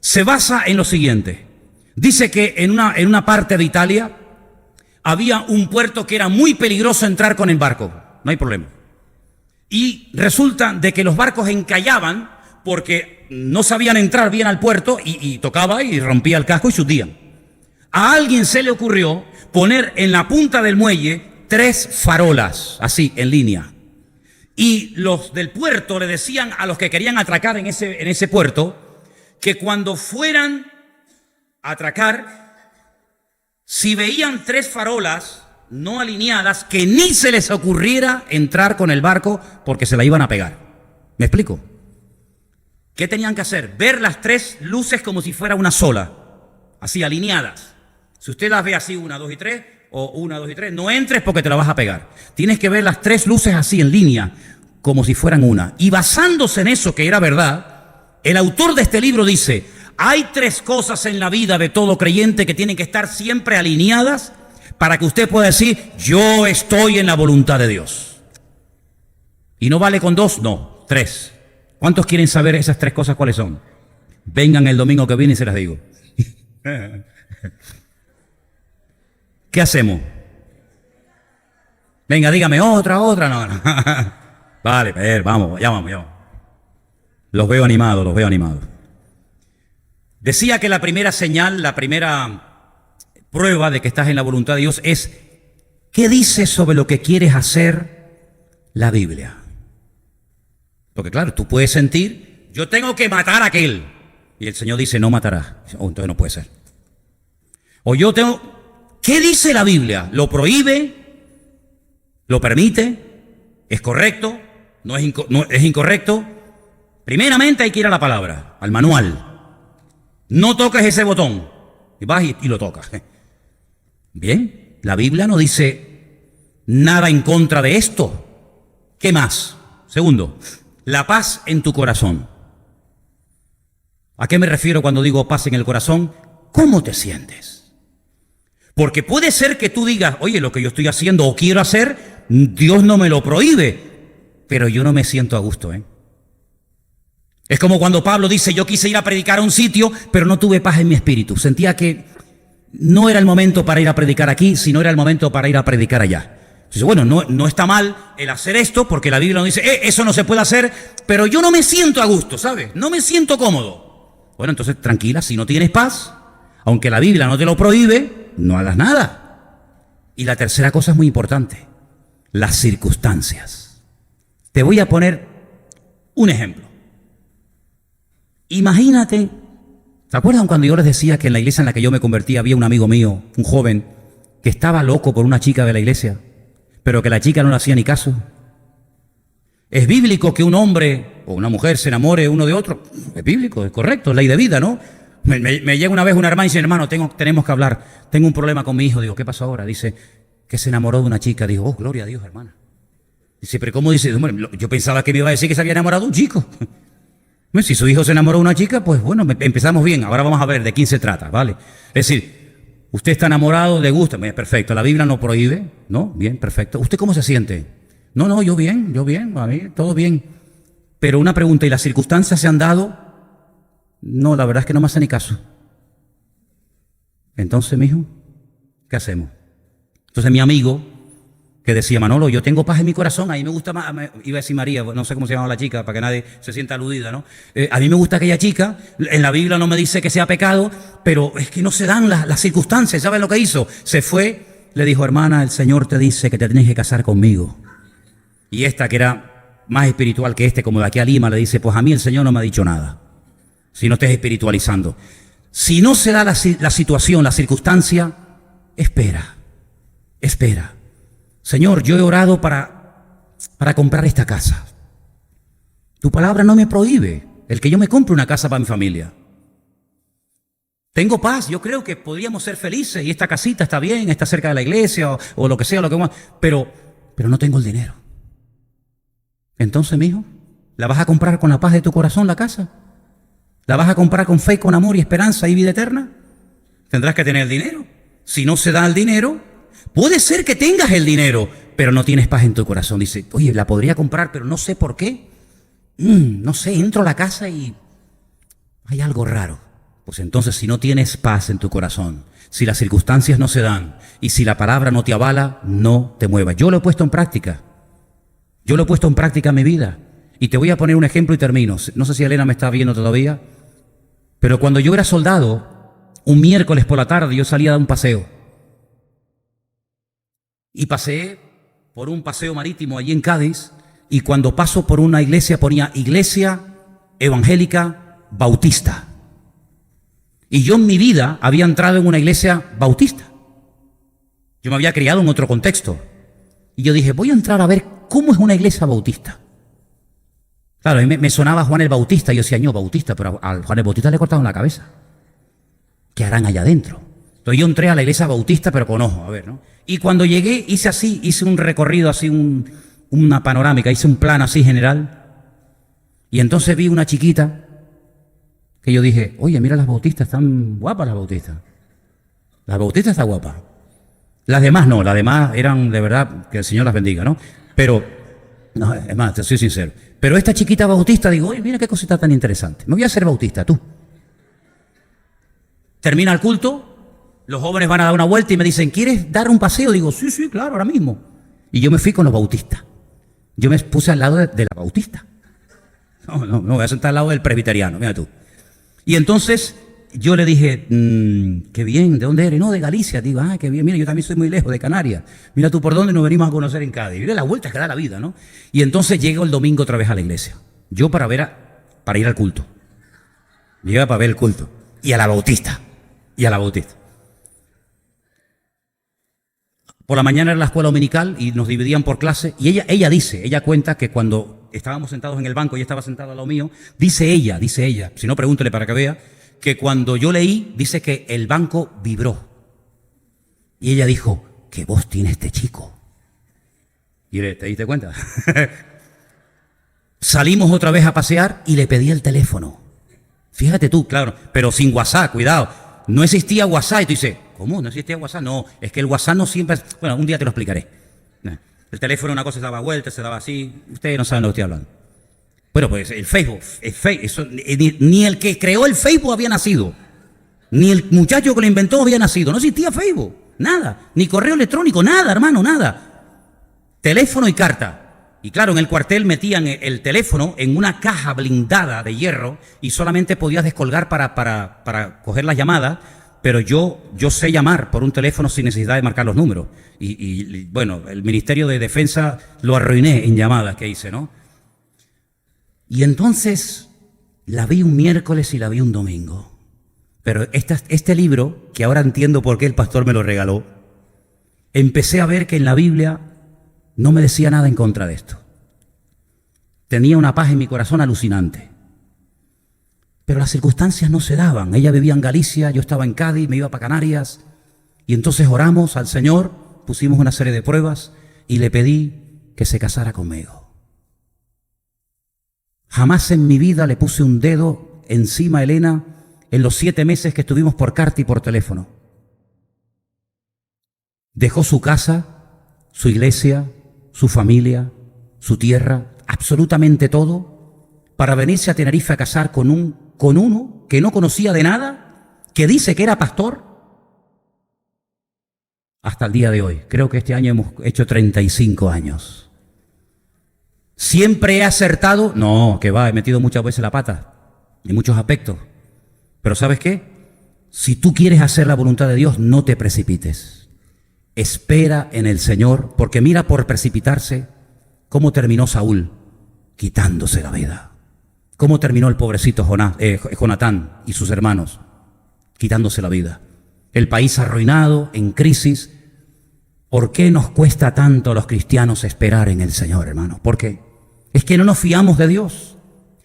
Se basa en lo siguiente. Dice que en una parte de Italia había un puerto que era muy peligroso entrar con el barco. No hay problema. Y resulta de que los barcos encallaban porque no sabían entrar bien al puerto y tocaba y rompía el casco y se hundían. A alguien se le ocurrió poner en la punta del muelle 3 farolas, así, en línea. Y los del puerto le decían a los que querían atracar en ese puerto que cuando fueran a atracar, si veían 3 farolas no alineadas, que ni se les ocurriera entrar con el barco porque se la iban a pegar. ¿Me explico? ¿Qué tenían que hacer? Ver las tres luces como si fuera una sola, así alineadas. Si usted las ve así, 1, 2 y 3, o 1, 2 y 3, no entres porque te la vas a pegar. Tienes que ver las tres luces así en línea, como si fueran una. Y basándose en eso, que era verdad, el autor de este libro dice: hay tres cosas en la vida de todo creyente que tienen que estar siempre alineadas para que usted pueda decir: yo estoy en la voluntad de Dios. ¿Y no vale con 2? No, 3. ¿Cuántos quieren saber esas tres cosas cuáles son? Vengan el domingo que viene y se las digo. ¿Qué hacemos? Venga, dígame otra. No. Vale, vamos, ya vamos. Los veo animados. Decía que la primera señal, la primera prueba de que estás en la voluntad de Dios es: ¿qué dice sobre lo que quieres hacer la Biblia? Porque claro, tú puedes sentir: yo tengo que matar a aquel. Y el Señor dice: no matarás. Entonces no puede ser. O yo tengo... ¿Qué dice la Biblia? ¿Lo prohíbe? ¿Lo permite? ¿Es correcto? ¿No es incorrecto? Primeramente hay que ir a la palabra, al manual. No toques ese botón. Y vas y lo tocas. Bien, la Biblia no dice nada en contra de esto. ¿Qué más? Segundo, la paz en tu corazón. ¿A qué me refiero cuando digo paz en el corazón? ¿Cómo te sientes? Porque puede ser que tú digas: oye, lo que yo estoy haciendo o quiero hacer, Dios no me lo prohíbe, pero yo no me siento a gusto, ¿eh? Es como cuando Pablo dice: yo quise ir a predicar a un sitio, pero no tuve paz en mi espíritu. Sentía que no era el momento para ir a predicar aquí, sino era el momento para ir a predicar allá. Entonces, bueno, no está mal el hacer esto, porque la Biblia nos dice: eso no se puede hacer, pero yo no me siento a gusto, ¿sabes? No me siento cómodo. Bueno, entonces tranquila, si no tienes paz, aunque la Biblia no te lo prohíbe, no hagas nada. Y la tercera cosa es muy importante: las circunstancias. Te voy a poner un ejemplo. Imagínate, ¿se acuerdan cuando yo les decía que en la iglesia en la que yo me convertí había un amigo mío, un joven, que estaba loco por una chica de la iglesia, pero que la chica no le hacía ni caso? ¿Es bíblico que un hombre o una mujer se enamore uno de otro? Es bíblico, es correcto, es ley de vida, ¿no? Me llega una vez una hermana y dice: hermano, tenemos que hablar, tengo un problema con mi hijo. Digo: ¿qué pasó ahora? Dice que se enamoró de una chica. Digo: oh, gloria a Dios, hermana. Dice: ¿pero cómo dice? Bueno, yo pensaba que me iba a decir que se había enamorado de un chico. Si su hijo se enamoró de una chica, pues bueno, empezamos bien. Ahora vamos a ver de quién se trata, ¿vale? Es decir, usted está enamorado, le gusta, perfecto. La Biblia no prohíbe, ¿no? Bien, perfecto. ¿Usted cómo se siente? No, yo bien, a mí todo bien. Pero una pregunta: ¿y las circunstancias se han dado? No, la verdad es que no me hace ni caso. Entonces, mijo, ¿qué hacemos? Entonces mi amigo, que decía: Manolo, yo tengo paz en mi corazón, a mí me gusta más, iba a decir María, no sé cómo se llama la chica, para que nadie se sienta aludida, ¿no? A mí me gusta aquella chica, en la Biblia no me dice que sea pecado, pero es que no se dan las circunstancias. ¿Saben lo que hizo? Se fue, le dijo: hermana, el Señor te dice que te tienes que casar conmigo. Y esta, que era más espiritual que como de aquí a Lima, le dice: pues a mí el Señor no me ha dicho nada. Si no estés espiritualizando. Si no se da la situación, la circunstancia, espera. Señor, yo he orado para comprar esta casa. Tu palabra no me prohíbe el que yo me compre una casa para mi familia. Tengo paz, yo creo que podríamos ser felices y esta casita está bien, está cerca de la iglesia o lo que sea, pero no tengo el dinero. Entonces, mijo, ¿la vas a comprar con la paz de tu corazón la casa? ¿La vas a comprar con fe, con amor y esperanza y vida eterna? Tendrás que tener el dinero. Si no se da el dinero, puede ser que tengas el dinero, pero no tienes paz en tu corazón. Dice: oye, la podría comprar, pero no sé por qué. No sé, entro a la casa y hay algo raro. Pues entonces, si no tienes paz en tu corazón, si las circunstancias no se dan y si la palabra no te avala, no te muevas. Yo lo he puesto en práctica. En mi vida. Y te voy a poner un ejemplo y termino. No sé si Elena me está viendo todavía. Pero cuando yo era soldado, un miércoles por la tarde yo salía a dar un paseo. Y pasé por un paseo marítimo allí en Cádiz, y cuando paso por una iglesia ponía Iglesia Evangélica Bautista. Y yo en mi vida había entrado en una iglesia bautista. Yo me había criado en otro contexto. Y yo dije, voy a entrar a ver cómo es una iglesia bautista. Claro, a mí me sonaba Juan el Bautista. Y yo decía, Bautista, pero a Juan el Bautista le cortaron la cabeza. ¿Qué harán allá adentro? Entonces yo entré a la iglesia bautista, pero con ojo, a ver, ¿no? Y cuando llegué, hice un recorrido así, una panorámica, hice un plano así general. Y entonces vi una chiquita que yo dije, oye, mira las bautistas, están guapas las bautistas. Las bautistas están guapas. Las demás no, las demás eran de verdad, que el Señor las bendiga, ¿no? Pero, no, es más, te soy sincero. Pero esta chiquita bautista, digo, oye, mira qué cosita tan interesante. Me voy a hacer bautista, tú. Termina el culto, los jóvenes van a dar una vuelta y me dicen, ¿quieres dar un paseo? Digo, sí, claro, ahora mismo. Y yo me fui con los bautistas. Yo me puse al lado de la bautista. No, me voy a sentar al lado del presbiteriano, mira tú. Y entonces yo le dije, qué bien, ¿de dónde eres? No, de Galicia. Digo, qué bien, mira, yo también soy muy lejos, de Canarias. Mira tú por dónde nos venimos a conocer en Cádiz. Mira las vueltas que da la vida, ¿no? Y entonces llego el domingo otra vez a la iglesia. Yo para ir al culto. Llega para ver el culto. Y a la bautista. Por la mañana era la escuela dominical y nos dividían por clase. Y ella cuenta que cuando estábamos sentados en el banco, ella estaba sentada al lado mío, dice ella, si no pregúntele para que vea, que cuando yo leí, dice que el banco vibró. Y ella dijo, ¿qué voz tiene este chico? Y ¿te diste cuenta? Salimos otra vez a pasear y le pedí el teléfono. Fíjate tú, claro, pero sin WhatsApp, cuidado. No existía WhatsApp. Y tú dices, ¿cómo? ¿No existía WhatsApp? No, es que el WhatsApp no siempre... Bueno, un día te lo explicaré. El teléfono, una cosa se daba vuelta, se daba así. Ustedes no saben lo que estoy hablando. Bueno, pues el Facebook, ni el que creó el Facebook había nacido. Ni el muchacho que lo inventó había nacido. No existía Facebook, nada. Ni correo electrónico, nada, hermano, nada. Teléfono y carta. Y claro, en el cuartel metían el teléfono en una caja blindada de hierro y solamente podías descolgar para coger las llamadas, pero yo sé llamar por un teléfono sin necesidad de marcar los números. Y bueno, el Ministerio de Defensa lo arruiné en llamadas que hice, ¿no? Y entonces la vi un miércoles y la vi un domingo. Pero este libro, que ahora entiendo por qué el pastor me lo regaló, empecé a ver que en la Biblia no me decía nada en contra de esto. Tenía una paz en mi corazón alucinante. Pero las circunstancias no se daban. Ella vivía en Galicia, yo estaba en Cádiz, me iba para Canarias. Y entonces oramos al Señor, pusimos una serie de pruebas y le pedí que se casara conmigo. Jamás en mi vida le puse un dedo encima a Elena en los 7 meses que estuvimos por carta y por teléfono. Dejó su casa, su iglesia, su familia, su tierra, absolutamente todo, para venirse a Tenerife a casar con uno que no conocía de nada, que dice que era pastor, hasta el día de hoy. Creo que este año hemos hecho 35 años. ¿Siempre he acertado? No, que va, he metido muchas veces la pata, en muchos aspectos. Pero ¿sabes qué? Si tú quieres hacer la voluntad de Dios, no te precipites. Espera en el Señor, porque mira por precipitarse cómo terminó Saúl, quitándose la vida. Cómo terminó el pobrecito Jonatán y sus hermanos, quitándose la vida. El país arruinado, en crisis. ¿Por qué nos cuesta tanto a los cristianos esperar en el Señor, hermano? ¿Por qué? Es que no nos fiamos de Dios.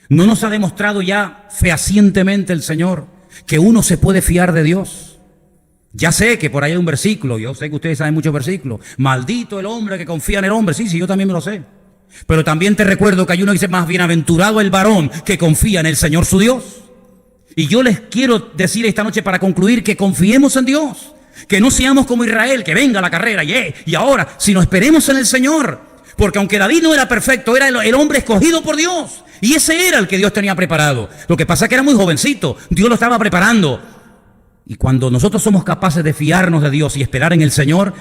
No nos ha demostrado ya fehacientemente el Señor que uno se puede fiar de Dios. Ya sé que por ahí hay un versículo, yo sé que ustedes saben muchos versículos. Maldito el hombre que confía en el hombre. Sí, yo también me lo sé. Pero también te recuerdo que hay uno que dice, más bienaventurado el varón que confía en el Señor su Dios. Y yo les quiero decir esta noche para concluir que confiemos en Dios. Que no seamos como Israel, que venga la carrera y ahora, sino esperemos en el Señor. Porque aunque David no era perfecto, era el hombre escogido por Dios. Y ese era el que Dios tenía preparado. Lo que pasa es que era muy jovencito. Dios lo estaba preparando. Y cuando nosotros somos capaces de fiarnos de Dios y esperar en el Señor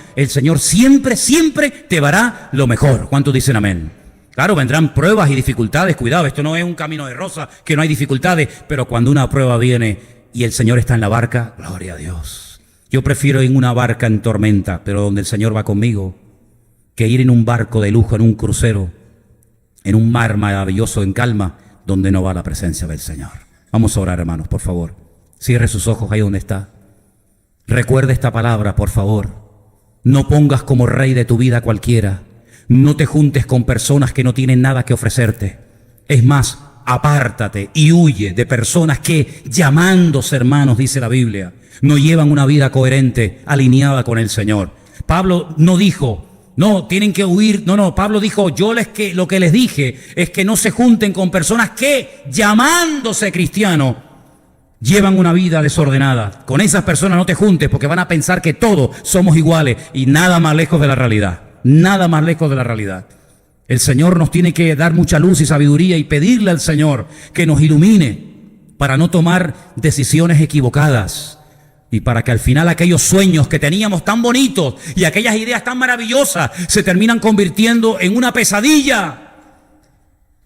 siempre, siempre te dará lo mejor. ¿Cuántos dicen amén? Claro, vendrán pruebas y dificultades. Cuidado, esto no es un camino de rosa, que no hay dificultades. Pero cuando una prueba viene y el Señor está en la barca, gloria a Dios. Yo prefiero ir en una barca en tormenta, pero donde el Señor va conmigo, que ir en un barco de lujo, en un crucero, en un mar maravilloso, en calma, donde no va la presencia del Señor. Vamos a orar, hermanos, por favor. Cierre sus ojos ahí donde está. Recuerde esta palabra, por favor. No pongas como rey de tu vida a cualquiera. No te juntes con personas que no tienen nada que ofrecerte. Es más, apártate y huye de personas que, llamándose hermanos, dice la Biblia, no llevan una vida coherente, alineada con el Señor. Pablo no dijo, no, tienen que huir. No, Pablo dijo, lo que les dije es que no se junten con personas que, llamándose cristianos, llevan una vida desordenada. Con esas personas no te juntes porque van a pensar que todos somos iguales y nada más lejos de la realidad. Nada más lejos de la realidad. El Señor nos tiene que dar mucha luz y sabiduría y pedirle al Señor que nos ilumine para no tomar decisiones equivocadas y para que al final aquellos sueños que teníamos tan bonitos y aquellas ideas tan maravillosas se terminan convirtiendo en una pesadilla,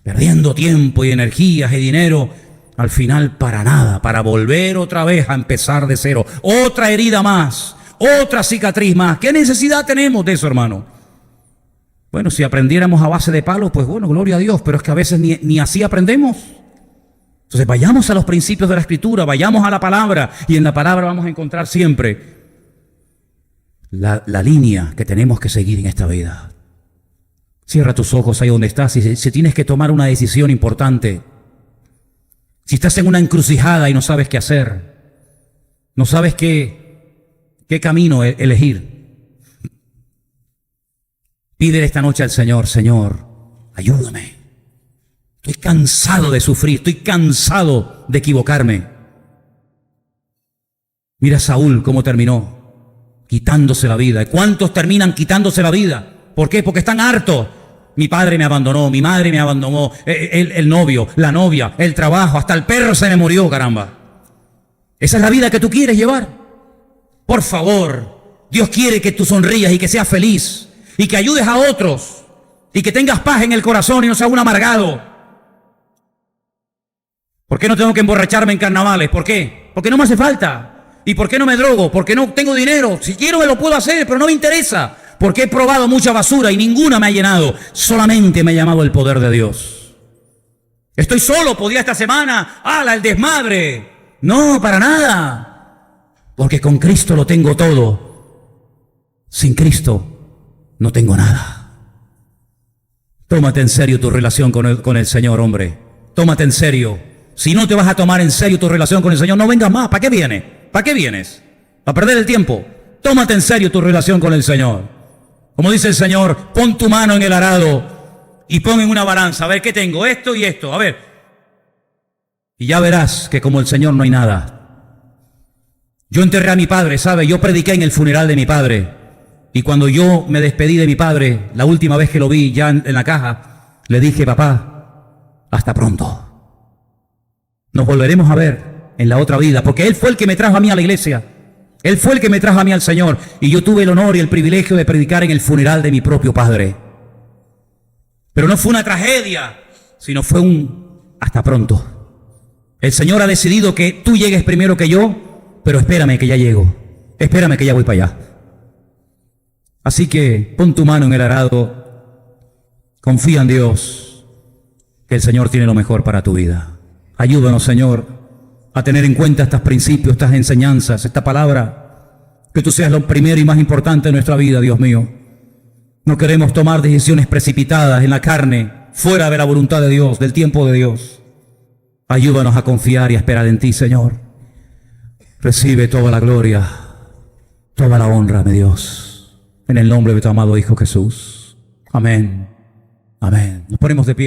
perdiendo tiempo y energías y dinero, al final para nada, para volver otra vez a empezar de cero. Otra herida más, otra cicatriz más. ¿Qué necesidad tenemos de eso, hermano? Bueno, si aprendiéramos a base de palos, pues bueno, gloria a Dios, pero es que a veces ni así aprendemos. Entonces vayamos a los principios de la Escritura, vayamos a la palabra, y en la palabra vamos a encontrar siempre la línea que tenemos que seguir en esta vida. Cierra tus ojos ahí donde estás, y si tienes que tomar una decisión importante, si estás en una encrucijada y no sabes qué hacer, no sabes qué camino elegir, pídele esta noche al Señor, Señor, ayúdame. Estoy cansado de sufrir, estoy cansado de equivocarme. Mira a Saúl cómo terminó, quitándose la vida. ¿Cuántos terminan quitándose la vida? ¿Por qué? Porque están hartos. Mi padre me abandonó, mi madre me abandonó, el novio, la novia, el trabajo, hasta el perro se me murió, caramba. ¿Esa es la vida que tú quieres llevar? Por favor, Dios quiere que tú sonrías y que seas feliz y que ayudes a otros y que tengas paz en el corazón y no seas un amargado. ¿Por qué no tengo que emborracharme en carnavales? ¿Por qué? Porque no me hace falta. ¿Y por qué no me drogo? Porque no tengo dinero. Si quiero me lo puedo hacer, pero no me interesa. Porque he probado mucha basura y ninguna me ha llenado. Solamente me ha llamado el poder de Dios. Estoy solo, podía esta semana. ¡Hala, el desmadre! No, para nada. Porque con Cristo lo tengo todo. Sin Cristo no tengo nada. Tómate en serio tu relación con el Señor, hombre. Tómate en serio. Si no te vas a tomar en serio tu relación con el Señor, no vengas más. ¿Para qué vienes? ¿Para qué vienes? ¿Para perder el tiempo? Tómate en serio tu relación con el Señor. Como dice el Señor, pon tu mano en el arado y pon en una balanza. A ver, ¿qué tengo? Esto y esto. A ver. Y ya verás que como el Señor no hay nada. Yo enterré a mi padre, ¿sabe? Yo prediqué en el funeral de mi padre. Y cuando yo me despedí de mi padre, la última vez que lo vi ya en la caja, le dije, papá, hasta pronto. Nos volveremos a ver en la otra vida, porque Él fue el que me trajo a mí a la iglesia. Él fue el que me trajo a mí al Señor. Y yo tuve el honor y el privilegio de predicar en el funeral de mi propio padre. Pero no fue una tragedia, sino fue un hasta pronto. El Señor ha decidido que tú llegues primero que yo, pero espérame que ya llego. Espérame que ya voy para allá. Así que pon tu mano en el arado. Confía en Dios, que el Señor tiene lo mejor para tu vida. Ayúdanos, Señor, a tener en cuenta estos principios, estas enseñanzas, esta palabra. Que tú seas lo primero y más importante de nuestra vida, Dios mío. No queremos tomar decisiones precipitadas en la carne, fuera de la voluntad de Dios, del tiempo de Dios. Ayúdanos a confiar y a esperar en ti, Señor. Recibe toda la gloria, toda la honra, mi Dios. En el nombre de tu amado Hijo Jesús. Amén. Amén. Nos ponemos de pie.